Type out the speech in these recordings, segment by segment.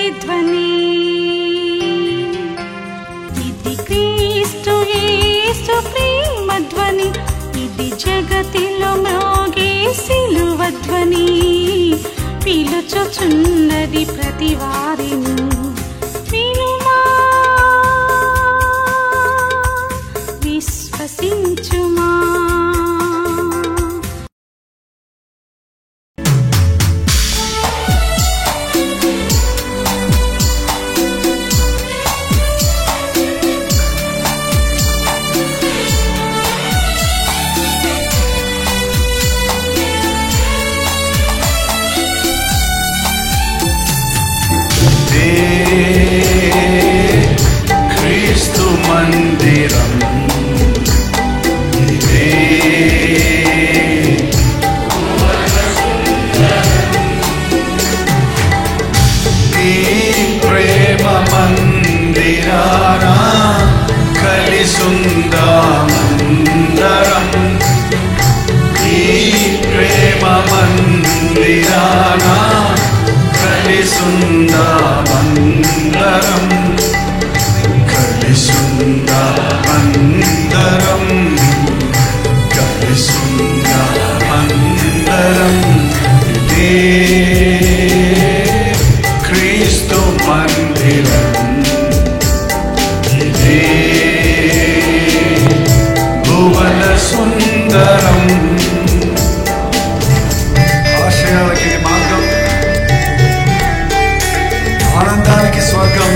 ప్రతిధ్వని. ఇది క్రీస్తు యేసు ప్రేమ ధ్వని, ఇది జగతిలో మ్రోగే సిలువ ధ్వని. పిలుచుచున్నది ప్రతి వారిని, వినుమా విశ్వసించుమా. క్రీస్తు మందిరం ఇదే, ఈ ప్రేమ మందిరాన కలిసుందామందరం, ఈ ప్రేమ మందిరాన కలిసుందామందరం, కలిసుందామందరం, కలిసుందామందరం. ఇదే క్రీస్తు మందిరం, ఇదే భువన సుందరం. ఆశయాలకి మార్గం, ఆనందానికి స్వర్గం.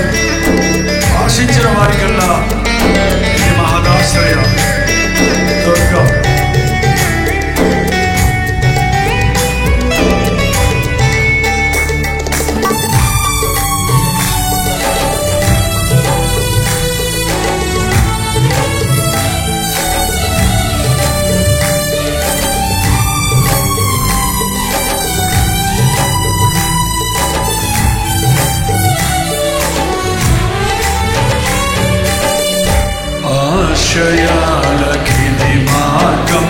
ఆశించిన వారికల్లా ఇది మహదాశ్రయ దుర్గం. ఆశయాలకిది మార్గం,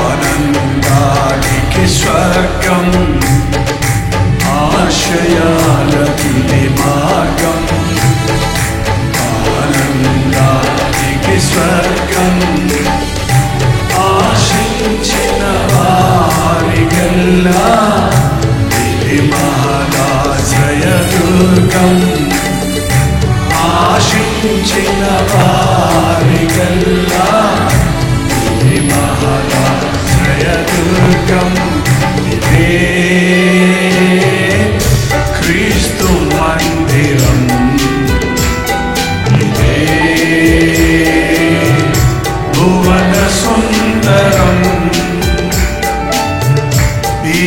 ఆనందానికి స్వర్గం. ఆశయాలకిది మార్గం, ఆనందానికి స్వర్గం. ఆశించిన వారికల్లా ఇది మహదాశ్రయ దుర్గం. ఆశించిన వారికల్లా ఇది మహదాశ్రయ దుర్గం. ఇదే క్రీస్తు మందిరం, ఇదే భువన సుందరం. ఈ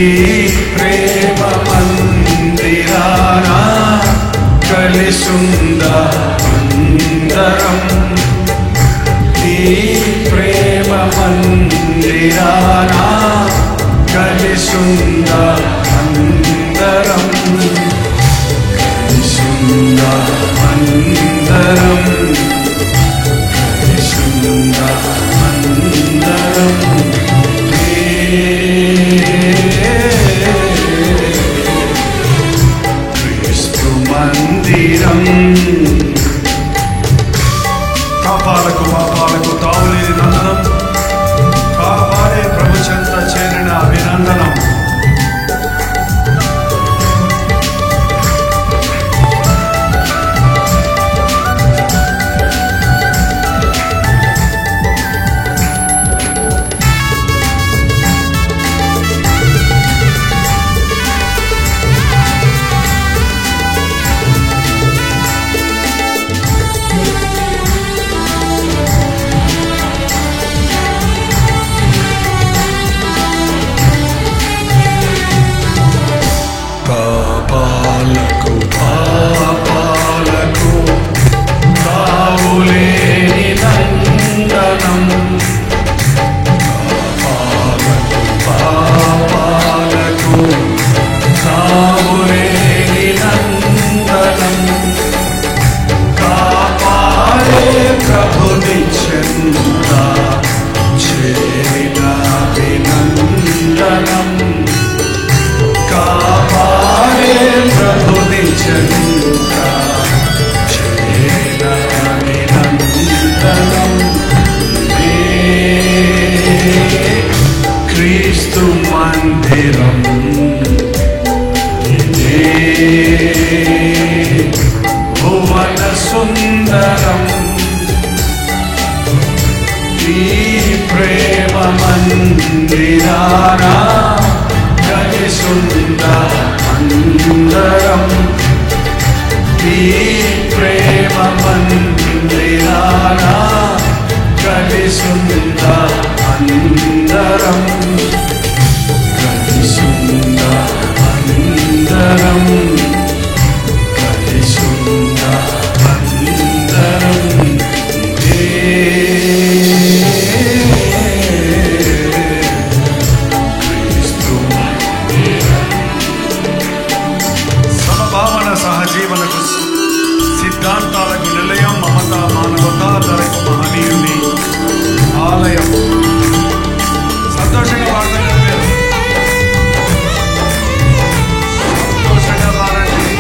ప్రేమ మందిరాన కలిసుందామందరం, ఈ ప్రేమ మందిరాన కలిసుందామందరం, కలిసుందామందరం, కలిసుందామందరం. క్రీస్తు మందిరం. పాపాలకు పాపాలకు తావులేని నందనం, కాపాడే ప్రభు చెంత చేరిన అభినందనం. ప్రభుని చెంత చేరిన అభినందనం క్రీస్తు మందిరం ఇదే భువన సుందరం ఈ ప్రేమ మందిరానా కలిసుందరం ఈ ప్రేమ మందిరానా కలిసుందరం కలిసుందరం సమభావన సహజీవనకు సిద్ధాంతాలకు నిలయం మమత మానవతా ధరకు మహనీయుని ఆలయం. సంతోషంగా వాడతారు, సంతోషంగా వాడండి.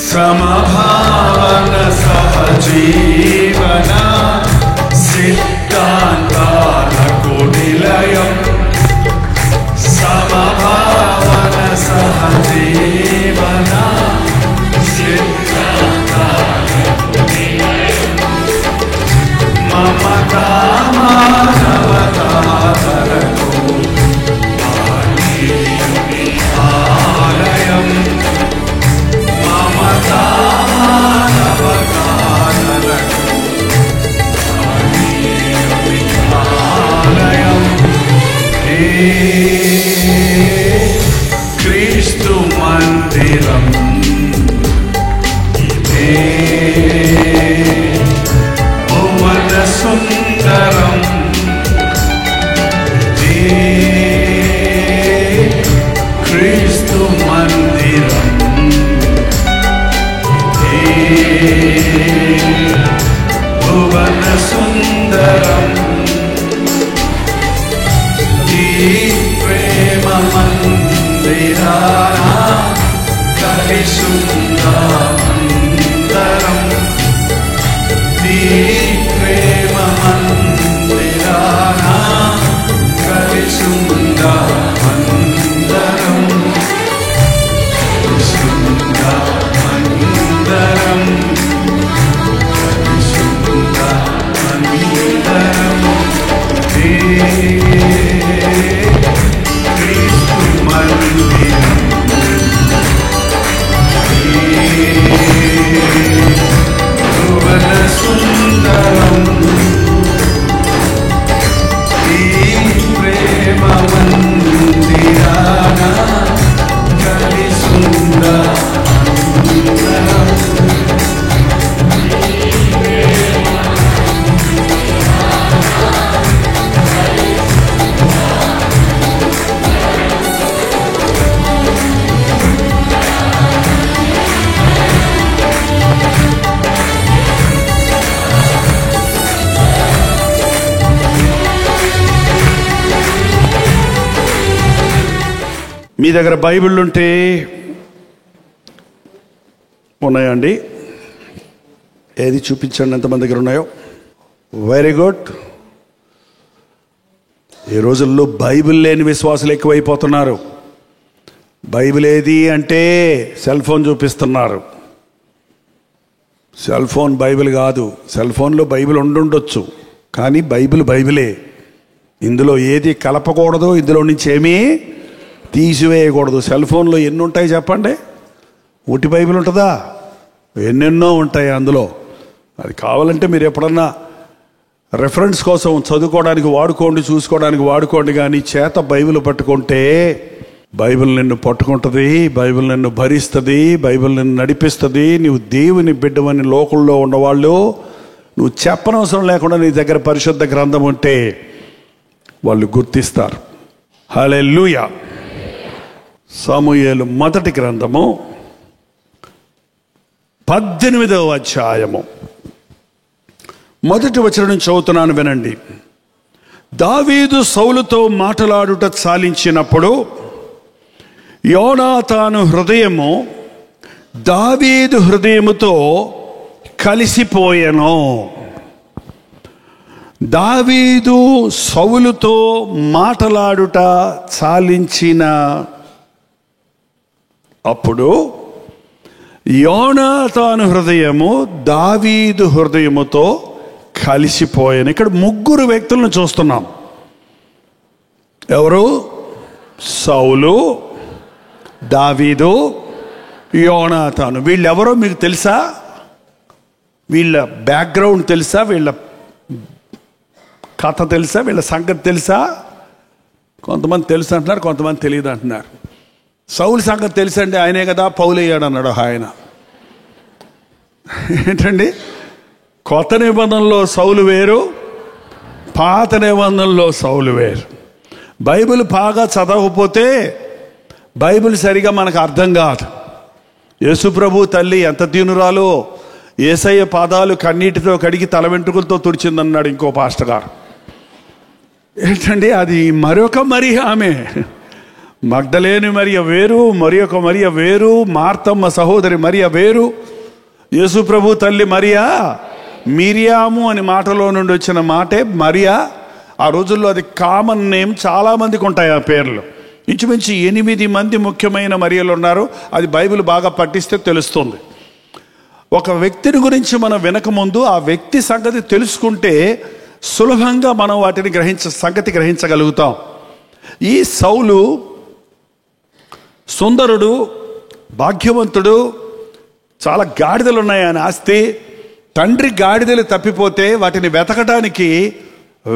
సమభావన సహజీవన సిద్ధాంతాలకు నిలయం సమభావన సహజీవన సిద్ధాంతాలకు నిలయం మమతా మానవతాలకు ఆలయం మమతా మానవతాలకు ఆలయం క్రీస్తు మందిరం ఇదే భువన సుందరం ఇదే క్రీస్తు మందిరం భువన సుందరం ఈ ప్రేమ మందిరానా కలిసుందరం ఈ ప్రేమ మందిరానా కలిసుందరం కలిసుందరం క్రీస్తు మందిరం భువన సుందరం ఈ ప్రేమ మందిరానా కలిసుందరం మీ దగ్గర బైబిల్ ఉంటే ఉన్నాయండి? ఏది చూపించండి, ఎంతమంది దగ్గర ఉన్నాయో. Very good. ఈ రోజుల్లో బైబిల్ లేని విశ్వాసులు ఎక్కువైపోతున్నారు. బైబిల్ ఏది అంటే సెల్ ఫోన్ చూపిస్తున్నారు. సెల్ ఫోన్ బైబిల్ కాదు. సెల్ ఫోన్లో బైబిల్ ఉండుండొచ్చు, కానీ బైబిల్ బైబిలే. ఇందులో ఏది కలపకూడదు, ఇందులో నుంచి ఏమీ తీసివేయకూడదు. సెల్ ఫోన్లో ఎన్ని ఉంటాయి చెప్పండి? ఒకటి బైబిల్ ఉంటుందా? ఎన్నెన్నో ఉంటాయి అందులో. అది కావాలంటే మీరు ఎప్పుడన్నా రెఫరెన్స్ కోసం చదువుకోవడానికి వాడుకోండి, చూసుకోవడానికి వాడుకోండి. కానీ చేత బైబిల్ పట్టుకుంటే బైబిల్ నిన్ను పట్టుకుంటుంది, బైబిల్ నిన్ను భరిస్తుంది, బైబిల్ నిన్ను నడిపిస్తుంది. నువ్వు దేవుని బిడ్డవని లోకంలో ఉన్నవాళ్ళు నువ్వు చెప్పనవసరం లేకుండా నీ దగ్గర పరిశుద్ధ గ్రంథం ఉంటే వాళ్ళు గుర్తిస్తారు. హల్లెలూయా. సమూయేలు మొదటి గ్రంథము 18వ అధ్యాయము మొదటి వచనం చదువుతున్నాను, వినండి. దావీదు సౌలుతో మాటలాడుట చాలించినప్పుడు యోనాతాను హృదయము దావీదు హృదయముతో కలిసిపోయెను. దావీదు సౌలుతో మాటలాడుట చాలించిన అప్పుడు యోనాతాను హృదయము దావీదు హృదయముతో కలిసిపోయాను. ఇక్కడ ముగ్గురు వ్యక్తులను చూస్తున్నాం. ఎవరు? సౌలు, దావీదు, యోనాతాను. వీళ్ళెవరో మీకు తెలుసా? వీళ్ళ బ్యాక్గ్రౌండ్ తెలుసా? వీళ్ళ కథ తెలుసా? వీళ్ళ సంగతి తెలుసా? కొంతమంది తెలుసు అంటున్నారు, కొంతమంది తెలియదు అంటున్నారు. సౌలు సంగతి తెలుసండి, ఆయనే కదా పౌలు అయ్యాడు అన్నాడు ఆయన. ఏంటండి, కొత్త నిబంధనలో సౌలు వేరు, పాత నిబంధనలో సౌలు వేరు. బైబిల్ బాగా చదవకపోతే బైబిల్ సరిగా మనకు అర్థం కాదు. యేసుప్రభు తల్లి ఎంత దీనురాలో, యేసయ్య పాదాలు కన్నీటితో కడిగి తల వెంట్రుకలతో తుడిచిందన్నాడు ఇంకో పాస్టర్ గారు. ఏంటండి, అది మరొక మరియ. ఆమె మగ్దలేని మరియ వేరు, మరొక మరియ వేరు, మార్తమ్మ సహోదరి మరియ వేరు. యేసుప్రభు తల్లి మరియా, మిరియాము అని మాటలో నుండి వచ్చిన మాటే మరియా. ఆ రోజుల్లో అది కామన్ నేమ్, చాలామందికి ఉంటాయి ఆ పేర్లు. ఇంచుమించు 8 మంది ముఖ్యమైన మరియలు ఉన్నారు. అది బైబిల్ బాగా పట్టిస్తే తెలుస్తుంది. ఒక వ్యక్తిని గురించి మనం వినకముందు ఆ వ్యక్తి సంగతి తెలుసుకుంటే సులభంగా మనం వాటిని గ్రహించగలుగుతాం. ఈ సౌలు సుందరుడు, భాగ్యవంతుడు, చాలా గాడిదలు ఉన్నాయి ఆయన ఆస్తి. తండ్రి గాడిదలు తప్పిపోతే వాటిని వెతకడానికి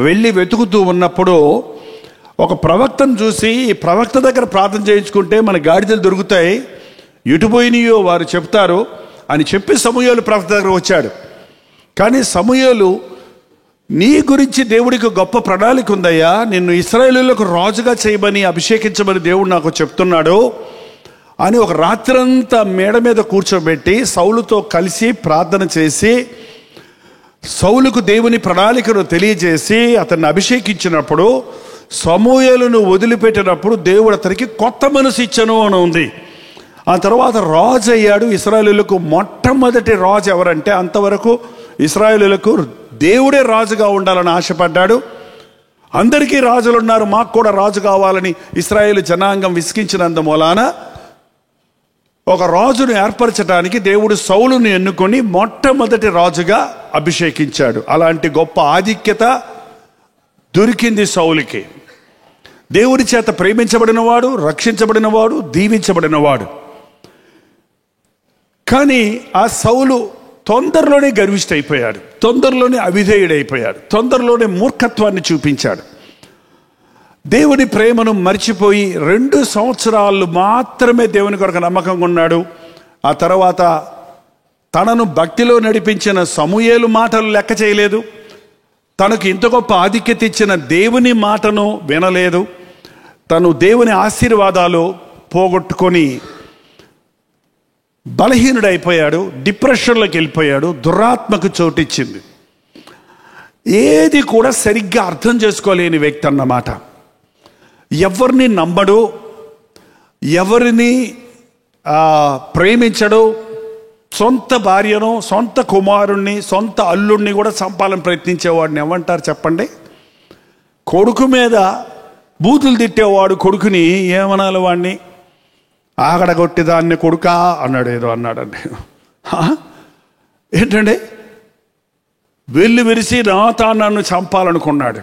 వెళ్ళి వెతుకుతూ ఉన్నప్పుడు ఒక ప్రవక్తను చూసి, ఈ ప్రవక్త దగ్గర ప్రార్థన చేయించుకుంటే మన గాడిదలు దొరుకుతాయి, ఎటుపోయినాయో వారు చెప్తారు అని చెప్పి సమూయేలు ప్రవక్త దగ్గర వచ్చాడు. కానీ సమూయేలు, నీ గురించి దేవుడికి గొప్ప ప్రణాళిక ఉందయ్యా, నిన్ను ఇశ్రాయేలులకు రాజుగా చేయమని అభిషేకించమని దేవుడు నాకు చెప్తున్నాడు అని ఒక రాత్రంతా మేడ మీద కూర్చోబెట్టి సౌలుతో కలిసి ప్రార్థన చేసి సౌలుకు దేవుని ప్రణాళికను తెలియజేసి అతన్ని అభిషేకించినప్పుడు, సమూయేలును వదిలిపెట్టినప్పుడు దేవుడు అతనికి కొత్త మనసు ఇచ్చను అని ఉంది. ఆ తర్వాత రాజు అయ్యాడు. ఇశ్రాయేలులకు మొట్టమొదటి రాజు ఎవరంటే, అంతవరకు ఇశ్రాయేలులకు దేవుడే రాజుగా ఉండాలని ఆశపడ్డాడు. అందరికీ రాజులు ఉన్నారు, మాకు కూడా రాజు కావాలని ఇశ్రాయేలు జనాంగం విసిగించినందు మూలాన ఒక రాజును ఏర్పరచడానికి దేవుడు సౌలును ఎన్నుకొని మొట్టమొదటి రాజుగా అభిషేకించాడు. అలాంటి గొప్ప ఆధిక్యత దొరికింది సౌలుకి. దేవుడి చేత ప్రేమించబడినవాడు, రక్షించబడినవాడు, దీవించబడినవాడు. కానీ ఆ సౌలు తొందరలోనే గర్విష్ఠైపోయాడు, తొందరలోనే అవిధేయుడైపోయాడు, తొందరలోనే మూర్ఖత్వాన్ని చూపించాడు. దేవుని ప్రేమను మర్చిపోయి 2 సంవత్సరాలు మాత్రమే దేవుని కొరకు నమ్మకంగా ఉన్నాడు. ఆ తర్వాత తనను భక్తిలో నడిపించిన సమూయేలు మాటలు లెక్క చేయలేదు, తనకు ఇంత గొప్ప ఆధిక్యత ఇచ్చిన దేవుని మాటను వినలేదు. తను దేవుని ఆశీర్వాదాలు పోగొట్టుకొని బలహీనుడైపోయాడు, డిప్రెషన్లోకి వెళ్ళిపోయాడు, దురాత్మకు చోటిచ్చింది. ఏది కూడా సరిగ్గా అర్థం చేసుకోలేని వ్యక్తి అన్నమాట. ఎవరిని నమ్మడు, ఎవరిని ప్రేమించడు. సొంత భార్యను, సొంత కుమారుణ్ణి, సొంత అల్లుడిని కూడా చంపాలని ప్రయత్నించేవాడిని ఏమంటారు చెప్పండి? కొడుకు మీద బూతులు తిట్టేవాడు కొడుకుని ఏమనాలి? వాడిని ఆగడగొట్టి దాన్ని కొడుకా అన్నాడు, ఏదో అన్నాడండి. ఏంటండి, వెళ్ళు విరిసి నాతాను చంపాలనుకున్నాడు.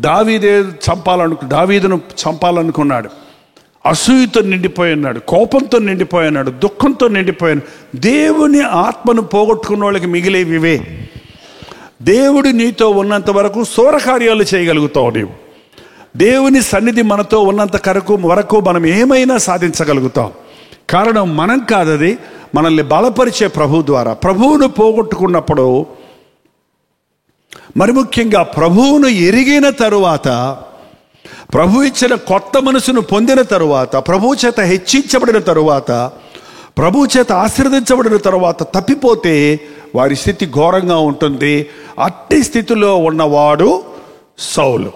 దావీదును చంపాలనుకున్నాడు. అసూయతో నిండిపోయి ఉన్నాడు, కోపంతో నిండిపోయి ఉన్నాడు, దుఃఖంతో నిండిపోయాడు. దేవుని ఆత్మను పోగొట్టుకున్న వాళ్ళకి మిగిలేవివే. దేవుడు నీతో ఉన్నంత వరకు శూరకార్యాలు చేయగలుగుతావు నీవు. దేవుని సన్నిధి మనతో ఉన్నంత వరకు మనం ఏమైనా సాధించగలుగుతాం. కారణం మనం కాదది, మనల్ని బలపరిచే ప్రభు ద్వారా. ప్రభువును పోగొట్టుకున్నప్పుడు, మరి ముఖ్యంగా ప్రభువును ఎరిగిన తరువాత, ప్రభు ఇచ్చిన కొత్త మనసును పొందిన తరువాత, ప్రభు చేత హెచ్చించబడిన తరువాత, ప్రభు చేత ఆశీర్వదించబడిన తర్వాత తప్పిపోతే వారి స్థితి ఘోరంగా ఉంటుంది. అట్టి స్థితిలో ఉన్నవాడు సౌలు.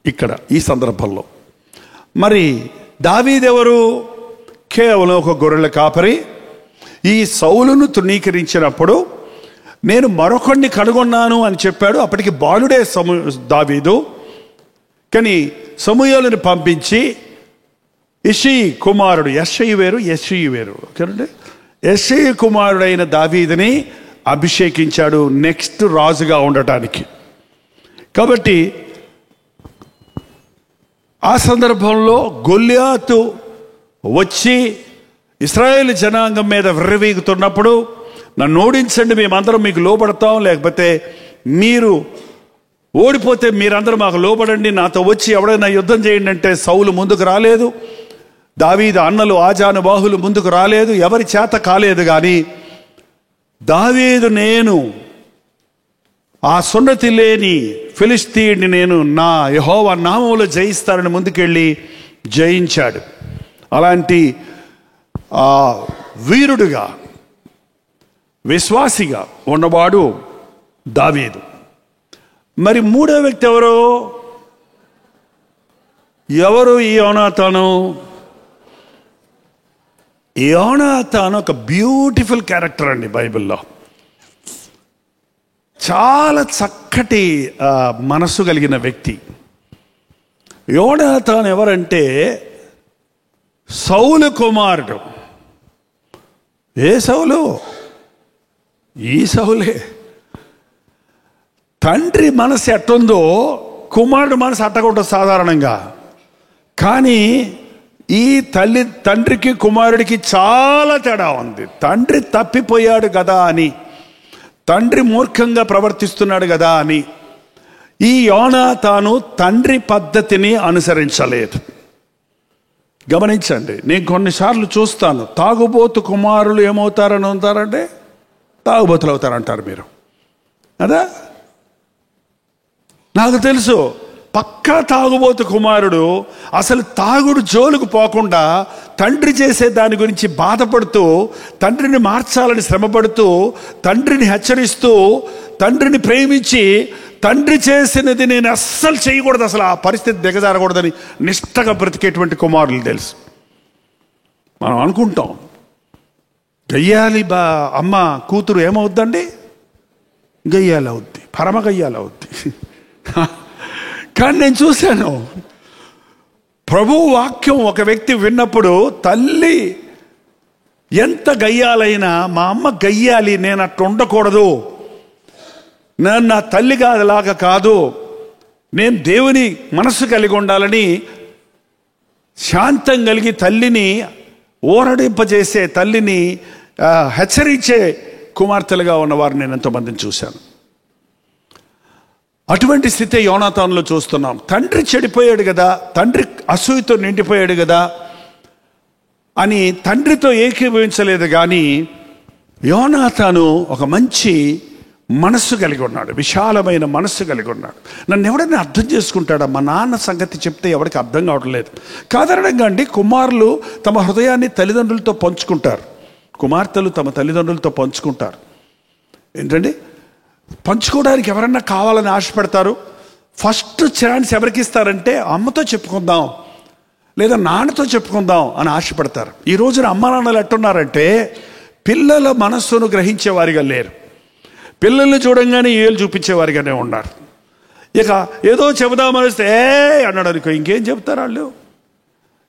ఇక్కడ ఈ సందర్భంలో మరి దావీదెవరు? కేవలం ఒక గొర్రెల కాపరి. ఈ సౌలును తృణీకరించినప్పుడు నేను మరొకడిని కనుగొన్నాను అని చెప్పాడు. అప్పటికి బాలుడే దావీదు. కానీ సమూయేలుని పంపించి యెష్షయి కుమారుడు, యెష్షయి వేరు ఓకేనండి, యెష్షయి కుమారుడైన దావీదుని అభిషేకించాడు నెక్స్ట్ రాజుగా ఉండటానికి. కాబట్టి ఆ సందర్భంలో గొల్యాతు వచ్చి ఇశ్రాయేలు జనాంగం మీద విర్రవీగుతున్నప్పుడు, నన్ను ఓడించండి, మేమందరం మీకు లోబడతాం, లేకపోతే మీరు ఓడిపోతే మీరందరూ మాకు లోబడండి, నాతో వచ్చి ఎవడైనా యుద్ధం చేయండి అంటే సౌలు ముందుకు రాలేదు. దావీదు అన్నలు ఆజానుబాహులు ముందుకు రాలేదు. ఎవరి చేత కాలేదు. కానీ దావీదు, నేను ఆ సున్నతి లేని ఫిలిష్తీయుడిని నేను నా యెహోవా నామములో జయిస్తానని ముందుకెళ్ళి జయించాడు. అలాంటి వీరుడుగా విశ్వాసిగా ఉన్నవాడు దావీదు. మరి మూడో వ్యక్తి ఎవరు? ఈ యోనాతాను. యోనాతాను ఒక బ్యూటిఫుల్ క్యారెక్టర్ అండి బైబిల్లో. చాలా చక్కటి మనసు కలిగిన వ్యక్తి. యోనాతాను ఎవరంటే సౌలు కుమారుడు. ఏ సౌలు? ఈ సౌలే. తండ్రి మనసు ఎట్టుందో కుమారుడు మనసు అట్టకుండా సాధారణంగా. కానీ ఈ తండ్రికి కుమారుడికి చాలా తేడా ఉంది. తండ్రి తప్పిపోయాడు కదా అని, తండ్రి మూర్ఖంగా ప్రవర్తిస్తున్నాడు కదా అని ఈ యోనాతాను తండ్రి పద్ధతిని అనుసరించలేదు. గమనించండి, నేను కొన్నిసార్లు చూస్తాను, తాగుబోతు కుమారులు ఏమవుతారని ఉంటారంటే తాగుబోతులు అవుతారంటారు మీరు అదా. నాకు తెలుసు, పక్కా తాగుబోతు కుమారుడు అసలు తాగుడు జోలుకు పోకుండా తండ్రి చేసే దాని గురించి బాధపడుతూ, తండ్రిని మార్చాలని శ్రమపడుతూ, తండ్రిని హెచ్చరిస్తూ, తండ్రిని ప్రేమించి, తండ్రి చేసినది నేను అస్సలు చేయకూడదు, అసలు ఆ పరిస్థితి దిగజారకూడదని నిష్టగా బ్రతికేటువంటి కుమారులు తెలుసు. మనం అనుకుంటాం గయ్యాలి అమ్మ కూతురు ఏమవుద్దండి? గయ్యాలి అవుద్ది, పరమ గయ్యాలి అవుద్ది. కానీ నేను చూశాను, ప్రభు వాక్యం ఒక వ్యక్తి విన్నప్పుడు తల్లి ఎంత గయ్యాలైనా, మా అమ్మ గయ్యాలి, నేను అట్లా ఉండకూడదు, నేను నా తల్లి కాదులాగా కాదు, నేను దేవుని మనస్సు కలిగి ఉండాలని శాంతం కలిగి తల్లిని ఓరడింపజేసే, తల్లిని హెచ్చరించే కుమార్తెలుగా ఉన్నవారు నేను ఎంతోమందిని చూశాను. అటువంటి స్థితి యోనాతానులో చూస్తున్నాం. తండ్రి చెడిపోయాడు కదా, తండ్రి అసూయతో నిండిపోయాడు కదా అని తండ్రితో ఏకీభవించలేదు. కానీ యోనాతాను ఒక మంచి మనస్సు కలిగి ఉన్నాడు, విశాలమైన మనస్సు కలిగి ఉన్నాడు. నన్ను ఎవడైనా అర్థం చేసుకుంటాడా? మా నాన్న సంగతి చెప్తే ఎవరికి అర్థం కావట్లేదు. సాధారణంగా అండి, కుమారులు తమ హృదయాన్ని తల్లిదండ్రులతో పంచుకుంటారు, కుమార్తెలు తమ తల్లిదండ్రులతో పంచుకుంటారు. ఏంటండి, పంచుకోవడానికి ఎవరన్నా కావాలని ఆశపడతారు. ఫస్ట్ ఛాన్స్ ఎవరికి ఇస్తారంటే అమ్మతో చెప్పుకుందాం లేదా నాన్నతో చెప్పుకుందాం అని ఆశపడతారు. ఈ రోజున అమ్మ నాన్నలు ఎట్టున్నారంటే పిల్లల మనస్సును గ్రహించేవారిగా లేరు, పిల్లల్ని చూడంగానే ఏళ్ళు చూపించేవారిగానే ఉన్నారు. ఇక ఏదో చెబుదామని వస్తే అన్నాడు అనుకో, ఇంకేం చెప్తారు వాళ్ళు?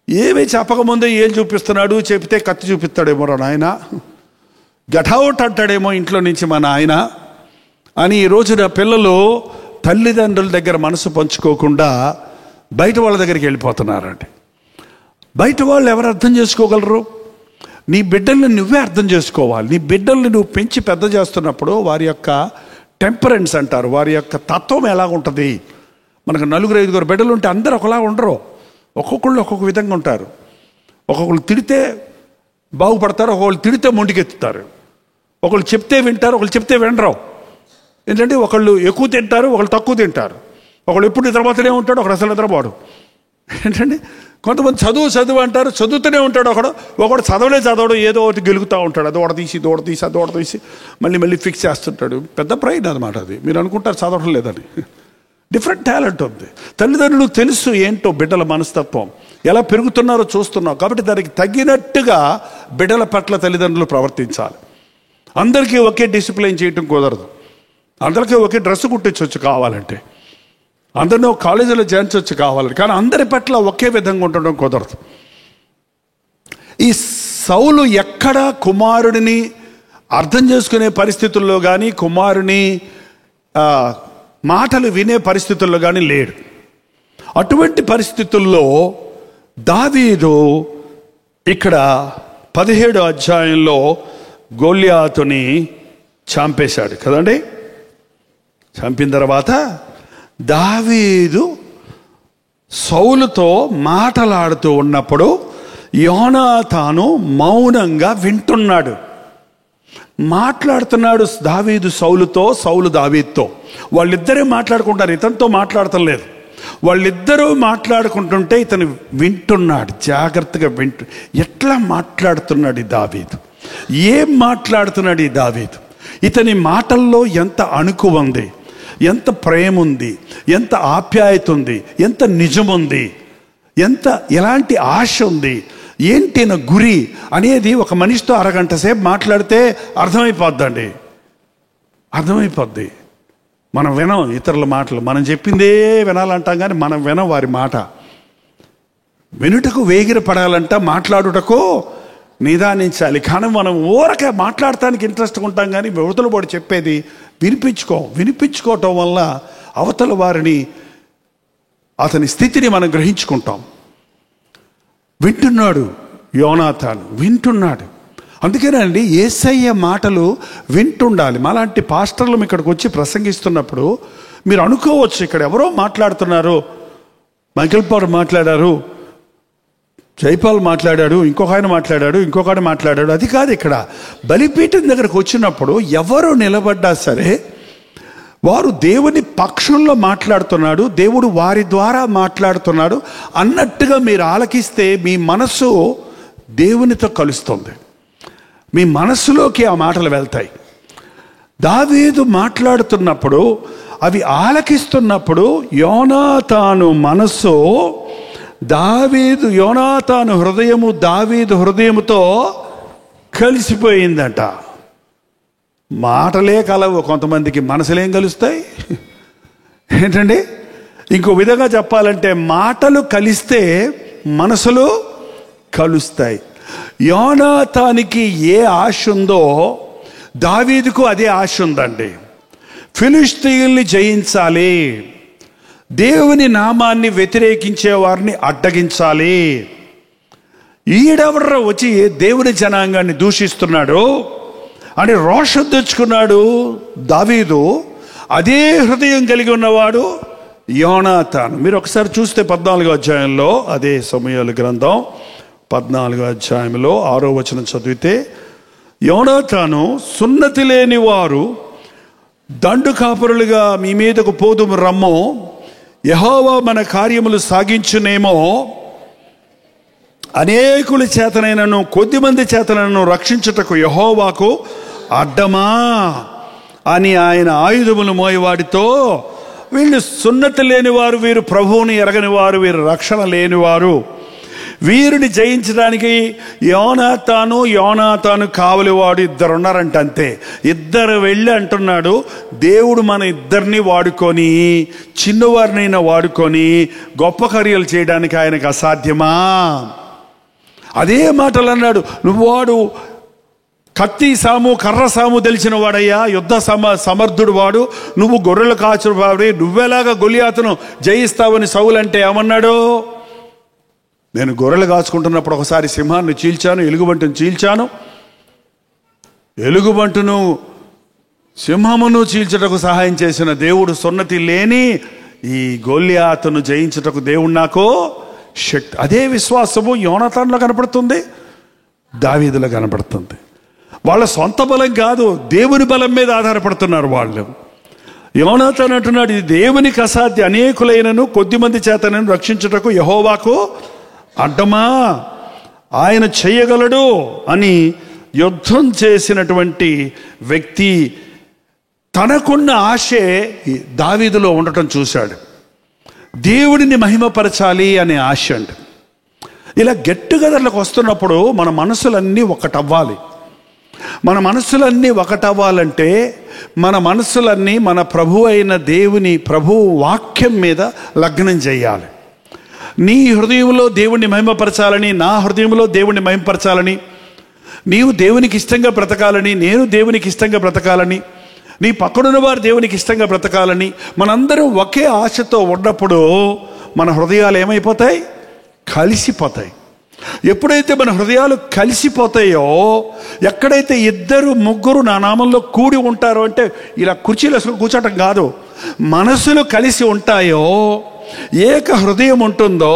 ఏమీ చెప్పకముందే ఏళ్ళు చూపిస్తున్నాడు, చెప్తే కత్తి చూపిస్తాడేమో రా నాయన, గఠౌట్ అంటాడేమో ఇంట్లో నుంచి మా నాయన అని ఈ రోజున పిల్లలు తల్లిదండ్రుల దగ్గర మనసు పంచుకోకుండా బయట వాళ్ళ దగ్గరికి వెళ్ళిపోతున్నారండి. బయట వాళ్ళు ఎవరు అర్థం చేసుకోగలరు? నీ బిడ్డల్ని నువ్వే అర్థం చేసుకోవాలి. నీ బిడ్డల్ని నువ్వు పెంచి పెద్ద చేస్తున్నప్పుడు వారి యొక్క టెంపరెన్స్ అంటారు, వారి యొక్క తత్వం ఎలా ఉంటుంది. మనకు 4-5 బిడ్డలు ఉంటే అందరూ ఒకలా ఉండరు, ఒక్కొక్కళ్ళు ఒక్కొక్క విధంగా ఉంటారు. ఒక్కొక్కళ్ళు తిడితే బాగుపడతారు, ఒక్కొక్కళ్ళు తిడితే మొండికెత్తుతారు, ఒకళ్ళు చెప్తే వింటారు, ఒకళ్ళు చెప్తే వినరు. ఏంటంటే ఒకళ్ళు ఎక్కువ తింటారు, ఒకళ్ళు తక్కువ తింటారు, ఒకళ్ళు ఎప్పుడు నిద్రపోతూనే ఉంటాడు, ఒకడు అసలు నిద్రపోడు. ఏంటండి, కొంతమంది చదువు అంటారు, చదువుతూనే ఉంటాడు. ఒకడు చదవడు, ఏదో ఒకటి గెలుగుతూ ఉంటాడు. అది ఓడ తీసి మళ్ళీ ఫిక్స్ చేస్తుంటాడు. పెద్ద ప్రైడ్ అనమాట అది. మీరు అనుకుంటారు చదవడం లేదని. డిఫరెంట్ టాలెంట్ ఉంది. తల్లిదండ్రులు తెలుసు ఏంటో బిడ్డల మనస్తత్వం, ఎలా పెరుగుతున్నారో చూస్తున్నాం. కాబట్టి దానికి తగినట్టుగా బిడ్డల పట్ల తల్లిదండ్రులు ప్రవర్తించాలి. అందరికీ ఒకే డిసిప్లిన్ చేయటం కుదరదు. అందరికీ ఒకే డ్రెస్ కుట్టించవచ్చు కావాలంటే, అందరినీ ఒక కాలేజీలో చేర్చవచ్చు కావాలంటే, కానీ అందరి పట్ల ఒకే విధంగా ఉండడం కుదరదు. ఈ సౌలు ఎక్కడ కుమారుడిని అర్థం చేసుకునే పరిస్థితుల్లో కానీ, కుమారుని మాటలు వినే పరిస్థితుల్లో కానీ లేడు. అటువంటి పరిస్థితుల్లో దావీదు ఇక్కడ 17వ అధ్యాయంలో గొల్యాతుని చంపేశాడు కదండి. చంపిన తర్వాత దావీదు సౌలుతో మాట్లాడుతూ ఉన్నప్పుడు యోనాతాను మౌనంగా వింటున్నాడు. మాట్లాడుతున్నాడు దావీదు సౌలుతో, సౌలు దావీదుతో. వాళ్ళిద్దరే మాట్లాడుకుంటారు, ఇతనితో మాట్లాడటం లేదు. వాళ్ళిద్దరూ మాట్లాడుకుంటుంటే ఇతను వింటున్నాడు, జాగ్రత్తగా ఎట్లా మాట్లాడుతున్నాడు ఈ దావీదు, ఏం మాట్లాడుతున్నాడు ఈ దావీదు, ఇతని మాటల్లో ఎంత అణుకు ఉంది, ఎంత ప్రేమ ఉంది, ఎంత ఆప్యాయత ఉంది, ఎంత నిజముంది, ఎలాంటి ఆశ ఉంది, ఏంటి నా గురి అనేది ఒక మనిషితో అరగంట సేపు మాట్లాడితే అర్థమైపోద్ది. మనం వినం ఇతరుల మాటలు, మనం చెప్పిందే వినాలంటాం కానీ మనం వినం వారి మాట. వినుటకు వేగిరపడాలంట, మాట్లాడుటకు నిదానించాలి. కానీ మనం ఊరకే మాట్లాడటానికి ఇంట్రెస్ట్గా ఉంటాం కానీ అవతల వాడు చెప్పేది వినిపించుకోవటం వల్ల అవతల వారిని, అతని స్థితిని మనం గ్రహించుకుంటాం. వింటున్నాడు యోనాతాను, వింటున్నాడు. అందుకేనండి యేసయ్య మాటలు వింటుండాలి. మాలాంటి పాస్టర్లు ఇక్కడికి వచ్చి ప్రసంగిస్తున్నప్పుడు మీరు అనుకోవచ్చు, ఇక్కడ ఎవరో మాట్లాడుతున్నారు, మైకేల్ పవర్ మాట్లాడారు, జైపాల్ మాట్లాడాడు, ఇంకొక మాట్లాడాడు. అది కాదు. ఇక్కడ బలిపీఠం దగ్గరకు వచ్చినప్పుడు ఎవరు నిలబడ్డా సరే వారు దేవుని పక్షంలో మాట్లాడుతున్నాడు, దేవుడు వారి ద్వారా మాట్లాడుతున్నాడు అన్నట్టుగా మీరు ఆలకిస్తే మీ మనసు దేవునితో కలుస్తుంది, మీ మనస్సులోకి ఆ మాటలు వెళ్తాయి. దావీదు మాట్లాడుతున్నప్పుడు అవి ఆలకిస్తున్నప్పుడు యోనాతాను మనస్సు యోనాతాను హృదయము దావీదు హృదయముతో కలిసిపోయిందంట. మాటలే కలవు, కొంతమందికి మనసులేం కలుస్తాయి ఏంటండి. ఇంకో విధంగా చెప్పాలంటే మాటలు కలిస్తే మనసులు కలుస్తాయి. యోనాతానికి ఏ ఆశ ఉందో దావీదుకు అదే ఆశ ఉందండి. ఫిలిష్తీయుల్ని జయించాలి, దేవుని నామాన్ని వ్యతిరేకించే వారిని అడ్డగించాలి. ఈడెవర్ర వచ్చి దేవుని జనాంగాన్ని దూషిస్తున్నాడు అని రోషం తెచ్చుకున్నాడు దావీదు. అదే హృదయం కలిగి ఉన్నవాడు యోనాతాను. మీరు ఒకసారి చూస్తే 14వ అధ్యాయంలో, అదే సమూయేలు గ్రంథం 14వ అధ్యాయంలో 6వ వచనం చదివితే, యోనాతాను సున్నతి లేని వారు దండు కాపురులుగా మీ మీదకు పోదుము రమ్ము, యెహోవా మన కార్యములు సాగించునేమో, అనేకుల చేతనైనను కొద్దిమంది చేతనైనను రక్షించుటకు యెహోవాకు అడ్డమా అని ఆయన ఆయుధములు మోయవాడితో, వీళ్ళు సున్నతి లేనివారు, వీరు ప్రభువుని ఎరగని వారు, వీరు రక్షణ లేనివారు, వీరిని జయించడానికి యోనాతాను కావలివాడు ఇద్దరు ఉన్నారంట. అంతే, ఇద్దరు వెళ్ళి అంటున్నాడు, దేవుడు మన ఇద్దరిని వాడుకొని, చిన్నవారినైనా వాడుకొని గొప్ప కార్యాలు చేయడానికి ఆయనకు అసాధ్యమా? అదే మాటలు అన్నాడు. వాడు కత్తి సాము కర్ర సాము తెలిసిన వాడయ్యా, యుద్ధ సమర్థుడు వాడు, నువ్వు గొర్రెలు కాచుడు వాడి, నువ్వెలాగా గొలియాతును జయిస్తావని సౌలు అంటే ఏమన్నాడు? నేను గొర్రెలు కాచుకుంటున్నప్పుడు ఒకసారి సింహాన్ని చీల్చాను, ఎలుగుబంటును చీల్చాను, ఎలుగుబంటును సింహమును చీల్చుటకు సహాయం చేసిన దేవుడు సున్నతి లేని ఈ గొలియాతును జయించుటకు దేవుడు నాకు శక్తి. అదే విశ్వాసము యోనాతానులో కనపడుతుంది, దావీదులో కనపడుతుంది. వాళ్ళ సొంత బలం కాదు, దేవుని బలం మీద ఆధారపడుతున్నారు వాళ్ళు. యోనాతాను అంటున్నాడు, ఇది దేవునికి అసాధ్య, అనేకులైనను కొద్దిమంది చేతనను రక్షించుటకు యెహోవాకు అడ్డమా, ఆయన చేయగలడు అని యుద్ధం చేసినటువంటి వ్యక్తి తనకున్న ఆశే దావీదులో ఉండటం చూశాడు. దేవుడిని మహిమపరచాలి అనే ఆశ అండి. ఇలా గెట్టుగెదర్లకు వస్తున్నప్పుడు మన మనసులన్నీ ఒకటవ్వాలి. మన మనసులన్నీ ఒకటవ్వాలంటే మన మనసులన్నీ మన ప్రభు అయిన దేవుని ప్రభు వాక్యం మీద లగ్నం చేయాలి. నీ హృదయంలో దేవుణ్ణి మహిమపరచాలని, నా హృదయంలో దేవుణ్ణి మహిమపరచాలని, నీవు దేవునికి ఇష్టంగా బ్రతకాలని, నేను దేవునికి ఇష్టంగా బ్రతకాలని, నీ పక్కనున్న వారు దేవునికి ఇష్టంగా బ్రతకాలని మనందరం ఒకే ఆశతో ఉన్నప్పుడు మన హృదయాలు ఏమైపోతాయి? కలిసిపోతాయి. ఎప్పుడైతే మన హృదయాలు కలిసిపోతాయో, ఎక్కడైతే ఇద్దరు ముగ్గురు నా నామంలో కూడి ఉంటారో, అంటే ఇలా కుర్చీలు వేసుకొని కూర్చోటం కాదు, మనసులు కలిసి ఉంటాయో, ఏక హృదయం ఉంటుందో,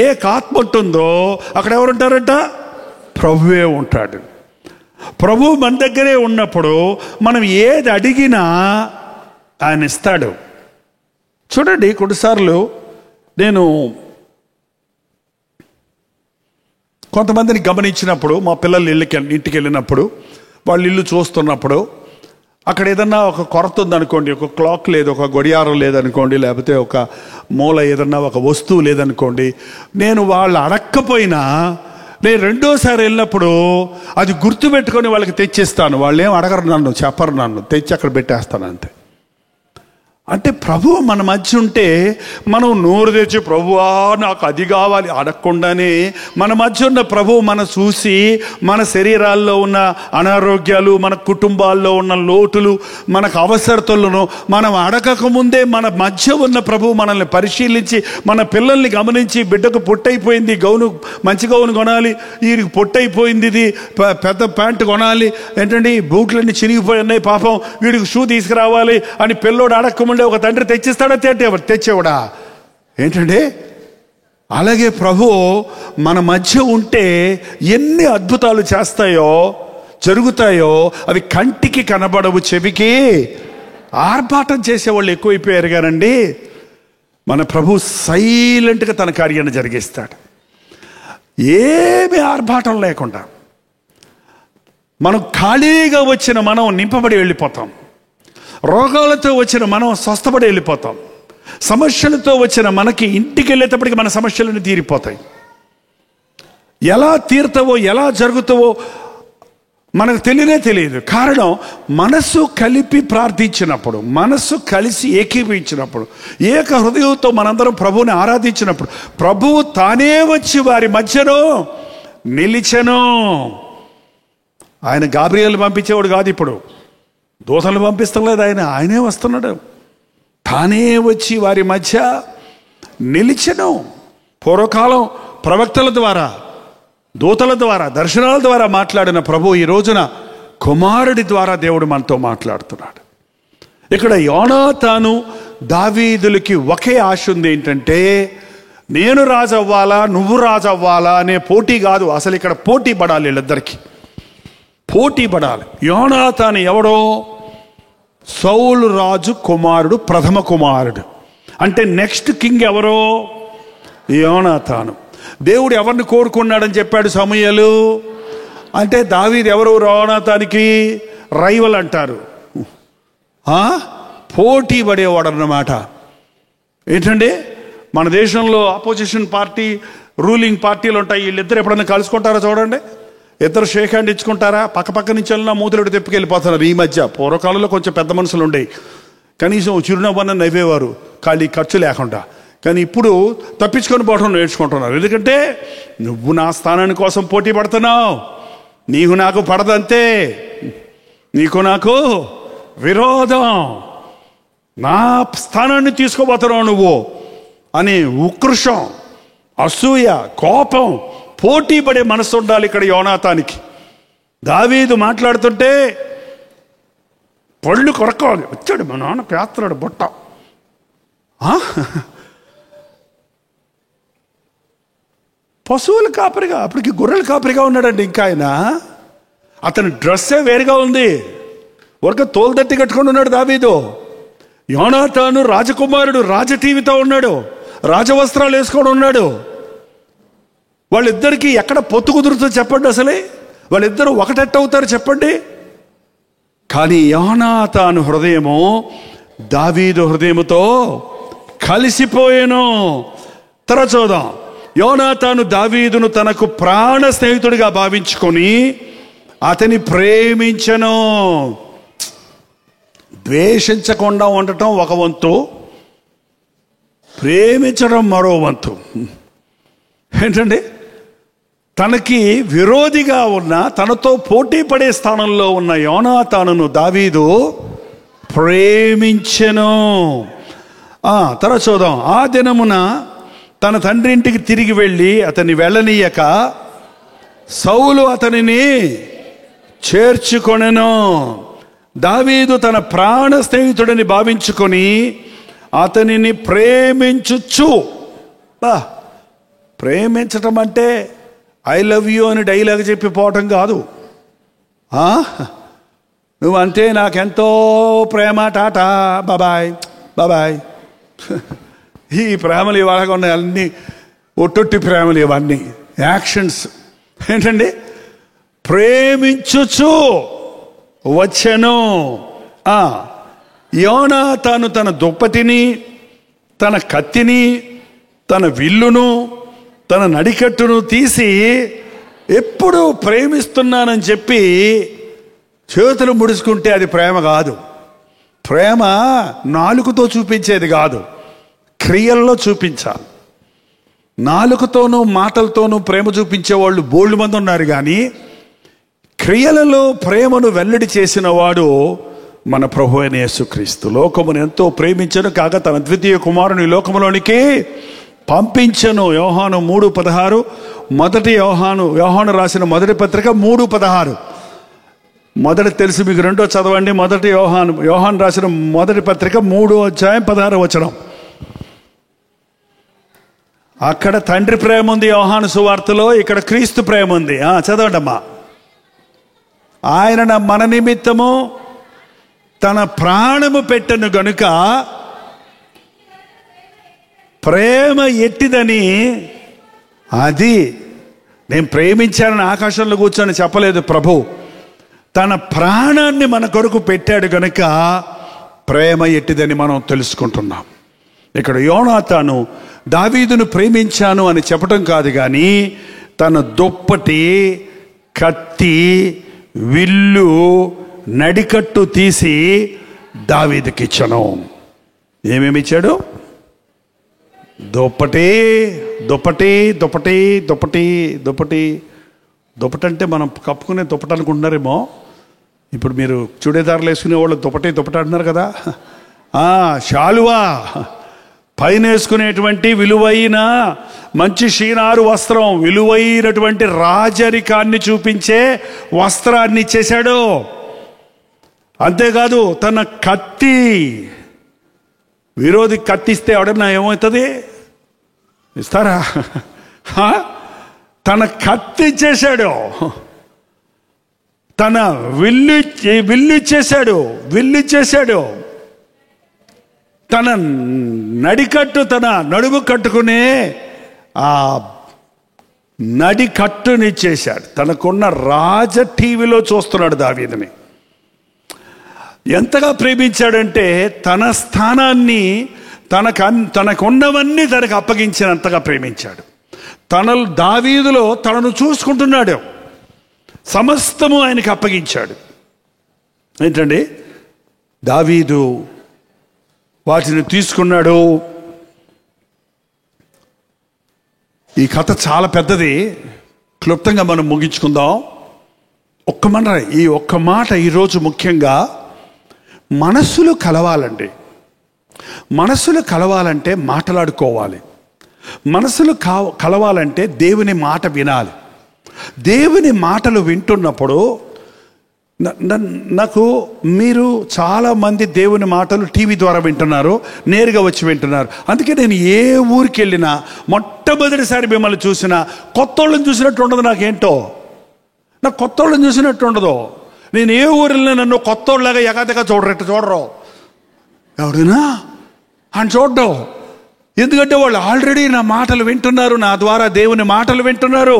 ఏకాత్మ ఉంటుందో, అక్కడ ఎవరుంటారంట? ప్రభువే ఉంటాడు. ప్రభు మన దగ్గరే ఉన్నప్పుడు మనం ఏది అడిగినా ఆయన ఇస్తాడు. చూడండి, కొన్నిసార్లు నేను కొంతమందిని గమనించినప్పుడు, మా పిల్లలు ఇంటికి వెళ్ళినప్పుడు, వాళ్ళు ఇల్లు చూస్తున్నప్పుడు, అక్కడ ఏదన్నా ఒక కొరత ఉందనుకోండి, ఒక క్లాక్ లేదు, ఒక గడియారం లేదనుకోండి, లేకపోతే ఒక మూల ఏదన్నా ఒక వస్తువు లేదనుకోండి, నేను వాళ్ళు అడక్కపోయినా నేను రెండోసారి వెళ్ళినప్పుడు అది గుర్తుపెట్టుకొని వాళ్ళకి తెచ్చిస్తాను. వాళ్ళు ఏం అడగరు, నన్ను చెప్పరు, నన్ను తెచ్చి అక్కడ పెట్టేస్తాను అంతే. అంటే ప్రభువు మన మధ్య ఉంటే మనం నోరు తెచ్చి ప్రభువా నాకు అది కావాలి అడగకుండానే మన మధ్య ఉన్న ప్రభువు మన చూసి మన శరీరాల్లో ఉన్న అనారోగ్యాలు, మన కుటుంబాల్లో ఉన్న లోటులు, మనకు అవసరతలను మనం అడగకముందే మన మధ్య ఉన్న ప్రభువు మనల్ని పరిశీలించి, మన పిల్లల్ని గమనించి, బిడ్డకు పొట్టయిపోయింది, మంచి గౌను కొనాలి, వీరికి పొట్టయిపోయింది, ఇది పెద్ద ప్యాంటు కొనాలి, ఏంటండి బూట్లన్నీ చినిగిపోయి ఉన్నాయి, పాపం వీడికి షూ తీసుకురావాలి అని పిల్లోడు అడగకముందే ఒక తండ్రి తెచ్చిస్తాడా? తెచ్చేవాడా? ఏంటంటే అలాగే ప్రభు మన మధ్య ఉంటే ఎన్ని అద్భుతాలు చేస్తాయో, జరుగుతాయో, అవి కంటికి కనబడవు, చెవికి. ఆర్భాటం చేసేవాళ్ళు ఎక్కువైపోయారు కానండి, మన ప్రభు సైలెంట్గా తన కార్యాన్ని జరిగిస్తాడు. ఏమి ఆర్భాటం లేకుండా మనం ఖాళీగా వచ్చిన మనం నింపబడి వెళ్ళిపోతాం. రోగాలతో వచ్చిన మనం స్వస్థపడి వెళ్ళిపోతాం. సమస్యలతో వచ్చిన మనకి ఇంటికి వెళ్ళేటప్పటికి మన సమస్యలన్నీ తీరిపోతాయి. ఎలా తీరుతావో, ఎలా జరుగుతావో మనకు తెలియదు. కారణం, మనసు కలిపి ప్రార్థించినప్పుడు, మనసు కలిసి ఏకీభవించినప్పుడు, ఏక హృదయంతో మనందరం ప్రభువుని ఆరాధించినప్పుడు ప్రభువు తానే వచ్చి వారి మధ్యలో నిలిచెను. ఆయన గాబ్రియేలు పంపించేవాడు కాదు, ఇప్పుడు దూతలు పంపిస్తలేదు, ఆయనే వస్తున్నాడు. తానే వచ్చి వారి మధ్య నిలిచెను. పూర్వకాలం ప్రవక్తల ద్వారా, దూతల ద్వారా, దర్శనాల ద్వారా మాట్లాడిన ప్రభు ఈ రోజున కుమారుడి ద్వారా దేవుడు మనతో మాట్లాడుతున్నాడు. ఇక్కడ యోనాతాను దావీదులకి ఒకే ఆశ ఉంది, ఏంటంటే నేను రాజు అవ్వాలా, నువ్వు రాజు అవ్వాలా అనే పోటీ కాదు. అసలు ఇక్కడ పోటీ పడాలి, వీళ్ళిద్దరికి పోటీ పడాలి. యోనాతాను ఎవడో? సౌలు రాజు కుమారుడు, ప్రథమ కుమారుడు. అంటే నెక్స్ట్ కింగ్ ఎవరో? యోనాతాను. దేవుడు ఎవరిని కోరుకున్నాడని చెప్పాడు సమూయేలు? అంటే దావీదు ఎవరు? యోనాతానికి రైవల్ అంటారు, పోటీ పడేవాడు అన్నమాట. ఏంటంటే మన దేశంలో ఆపోజిషన్ పార్టీ, రూలింగ్ పార్టీలు ఉంటాయి. వీళ్ళిద్దరు ఎప్పుడన్నా కలుసుకుంటారా? చూడండి, ఇద్దరు షేక్ హ్యాండ్ ఇచ్చుకుంటారా? పక్క నుంచి వెళ్ళినా మూతులుడి తెప్పుకెళ్ళిపోతున్నారు. ఈ మధ్య పూర్వకాలంలో కొంచెం పెద్ద మనుషులు ఉండేవి, కనీసం చిరునవ్వన్న నవ్వేవారు, ఖాళీ ఖర్చు లేకుండా. కానీ ఇప్పుడు తప్పించుకొని పోవడం నేర్చుకుంటున్నారు. ఎందుకంటే నువ్వు నా స్థానాన్ని కోసం పోటీ పడుతున్నావు, నీకు నాకు పడదంతే, నీకు నాకు విరోధం, నా స్థానాన్ని తీసుకోబోతున్నావు నువ్వు అని ఉక్రోషం, అసూయ, కోపం, పోటీ పడే మనసు ఉండాలి ఇక్కడ యోనాతానికి. దావీదు మాట్లాడుతుంటే పళ్ళు కొరకాలి, వచ్చాడు మా నాన్న పేస్తున్నాడు బుట్ట. పశువుల కాపరిగా, అప్పటికి గొర్రెల కాపరిగా ఉన్నాడండి. ఇంకా ఆయన, అతని డ్రెస్సే వేరుగా ఉంది, ఒక తోలుదట్టి కట్టుకొని ఉన్నాడు దావీదు. యోనాతాను రాజకుమారుడు, రాజటీవితో ఉన్నాడు, రాజవస్త్రాలు వేసుకొని ఉన్నాడు. వాళ్ళిద్దరికీ ఎక్కడ పొత్తు కుదురుతుందో చెప్పండి. అసలే వాళ్ళిద్దరూ ఒకటెట్టవుతారు చెప్పండి. కానీ యోనాతాను హృదయము దావీదు హృదయముతో కలిసిపోయాను. తర్వాత చూద్దాం. యోనాతాను దావీదును తనకు ప్రాణ స్నేహితుడిగా భావించుకొని అతని ప్రేమించను. ద్వేషించకుండా ఉండటం ఒక వంతు, ప్రేమించడం మరో వంతు. ఏంటండి? తనకి విరోధిగా ఉన్న, తనతో పోటీ పడే స్థానంలో ఉన్న యోనాతానును దావీదు ప్రేమించెను. తర్వాత చూద్దాం. ఆ దినమున తన తండ్రి ఇంటికి తిరిగి వెళ్ళి అతన్ని వెళ్ళనీయక సౌలు అతనిని చేర్చుకొనెను. దావీదు తన ప్రాణ స్నేహితుడిని భావించుకొని అతనిని ప్రేమించుచు. ప్రేమించటం అంటే ఐ లవ్ యూ అని డైలాగ్ చెప్పిపోవటం కాదు. నువ్వంటే నాకెంతో ప్రేమ, టాటా, బాబాయ్ బాబాయ్. ఈ ప్రేమలు ఇవాళ ఉన్నాయి అన్నీ ఒట్టొట్టి ప్రేమలు, ఇవన్నీ యాక్షన్స్. ఏంటండి? ప్రేమించుచు వచ్చెను. యోనాతాను తన దుప్పటిని, తన కత్తిని, తన విల్లును, తన నడికట్టును తీసి ఎప్పుడు ప్రేమిస్తున్నానని చెప్పి చేతులు ముడుచుకుంటే అది ప్రేమ కాదు. ప్రేమ నాలుకతో చూపించేది కాదు, క్రియల్లో చూపించాలి. నాలుకతోనూ మాటలతోనూ ప్రేమ చూపించేవాళ్ళు బోల్డ్ మంది ఉన్నారు, కానీ క్రియలలో ప్రేమను వెల్లడి చేసిన వాడు మన ప్రభు అయిన యేసుక్రీస్తు. లోకమును ఎంతో ప్రేమించను కాక తన ద్వితీయ కుమారుని లోకములోనికి పంపించను. యోహాను 3:16, మొదటి యోహాను రాసిన మొదటి పత్రిక 3:16. మొదటి తెలుసు మీకు, రెండో చదవండి. మొదటి యోహాను రాసిన మొదటి పత్రిక 3:16. అక్కడ తండ్రి ప్రేమ ఉంది యోహాను సువార్తలో, ఇక్కడ క్రీస్తు ప్రేమ ఉంది. చదవండి అమ్మా. ఆయన మన నిమిత్తము తన ప్రాణము పెట్టెను గనుక ప్రేమ ఎట్టిదని, అది నేను ప్రేమించానని ఆకాశంలో కూర్చొని చెప్పలేదు ప్రభు. తన ప్రాణాన్ని మన కొరకు పెట్టాడు గనుక ప్రేమ ఎట్టిదని మనం తెలుసుకుంటున్నాం. ఇక్కడ యోనాతాను దావీదును ప్రేమించాను అని చెప్పటం కాదు, కానీ తన దుప్పటి, కత్తి, విల్లు, నడికట్టు తీసి దావీదుకి ఇచ్చాను. ఏమేమి ఇచ్చాడు? దుప్పటి దుప్పటి దుప్పటి దుప్పటి దుప్పటి దుప్పటి అంటే మనం కప్పుకునే దుప్పటి అనుకుంటున్నారేమో. ఇప్పుడు మీరు చుడీదారులు వేసుకునే వాళ్ళు దుప్పటి దుప్పటి అంటున్నారు కదా. శాలువా, పైన వేసుకునేటువంటి విలువైన మంచి షీనారు వస్త్రం, విలువైనటువంటి రాజరికాన్ని చూపించే వస్త్రాన్ని ఇచ్చేశాడు. అంతేకాదు తన కత్తి, విరోధి కత్తిస్తే ఎవడన్నా ఏమవుతుంది? ఇస్తారా? తన కత్తి ఇచ్చేశాడు, తన విల్లు ఇచ్చేశాడు, తన నడికట్టు, తన నడుము కట్టుకునే ఆ నడికట్టునిచ్చేశాడు. తనకున్న రాజ టీవీలో చూస్తున్నాడు దావీదుని. ఎంతగా ప్రేమించాడంటే తన స్థానాన్ని, తనకున్నవన్నీ తనకు అప్పగించినంతగా ప్రేమించాడు. దావీదులో తనను చూసుకుంటున్నాడు, సమస్తము ఆయనకు అప్పగించాడు. ఏంటండి? దావీదు వాటిని తీసుకున్నాడు. ఈ కథ చాలా పెద్దది, క్లుప్తంగా మనం ముగించుకుందాం. ఈ ఒక్క మాట ఈరోజు ముఖ్యంగా మనస్సులు కలవాలండి. మనస్సులు కలవాలంటే మాట్లాడుకోవాలి. మనస్సులు కలవాలంటే దేవుని మాట వినాలి. దేవుని మాటలు వింటున్నప్పుడు నాకు మీరు చాలామంది దేవుని మాటలు టీవీ ద్వారా వింటున్నారు, నేరుగా వచ్చి వింటున్నారు. అందుకే నేను ఏ ఊరికి వెళ్ళినా మొట్టమొదటిసారి మిమ్మల్ని చూసినా కొత్తోళ్ళని చూసినట్టు ఉండదు. నాకేంటో నాకు కొత్తోళ్ళని చూసినట్టు ఉండదు. నేను ఏ ఊరిలో నన్ను కొత్తోళ్ళలాగా ఎగాదిగా చూడరు. ఎవడైనా అని చూడడం. ఎందుకంటే వాళ్ళు ఆల్రెడీ నా మాటలు వింటున్నారు, నా ద్వారా దేవుని మాటలు వింటున్నారు.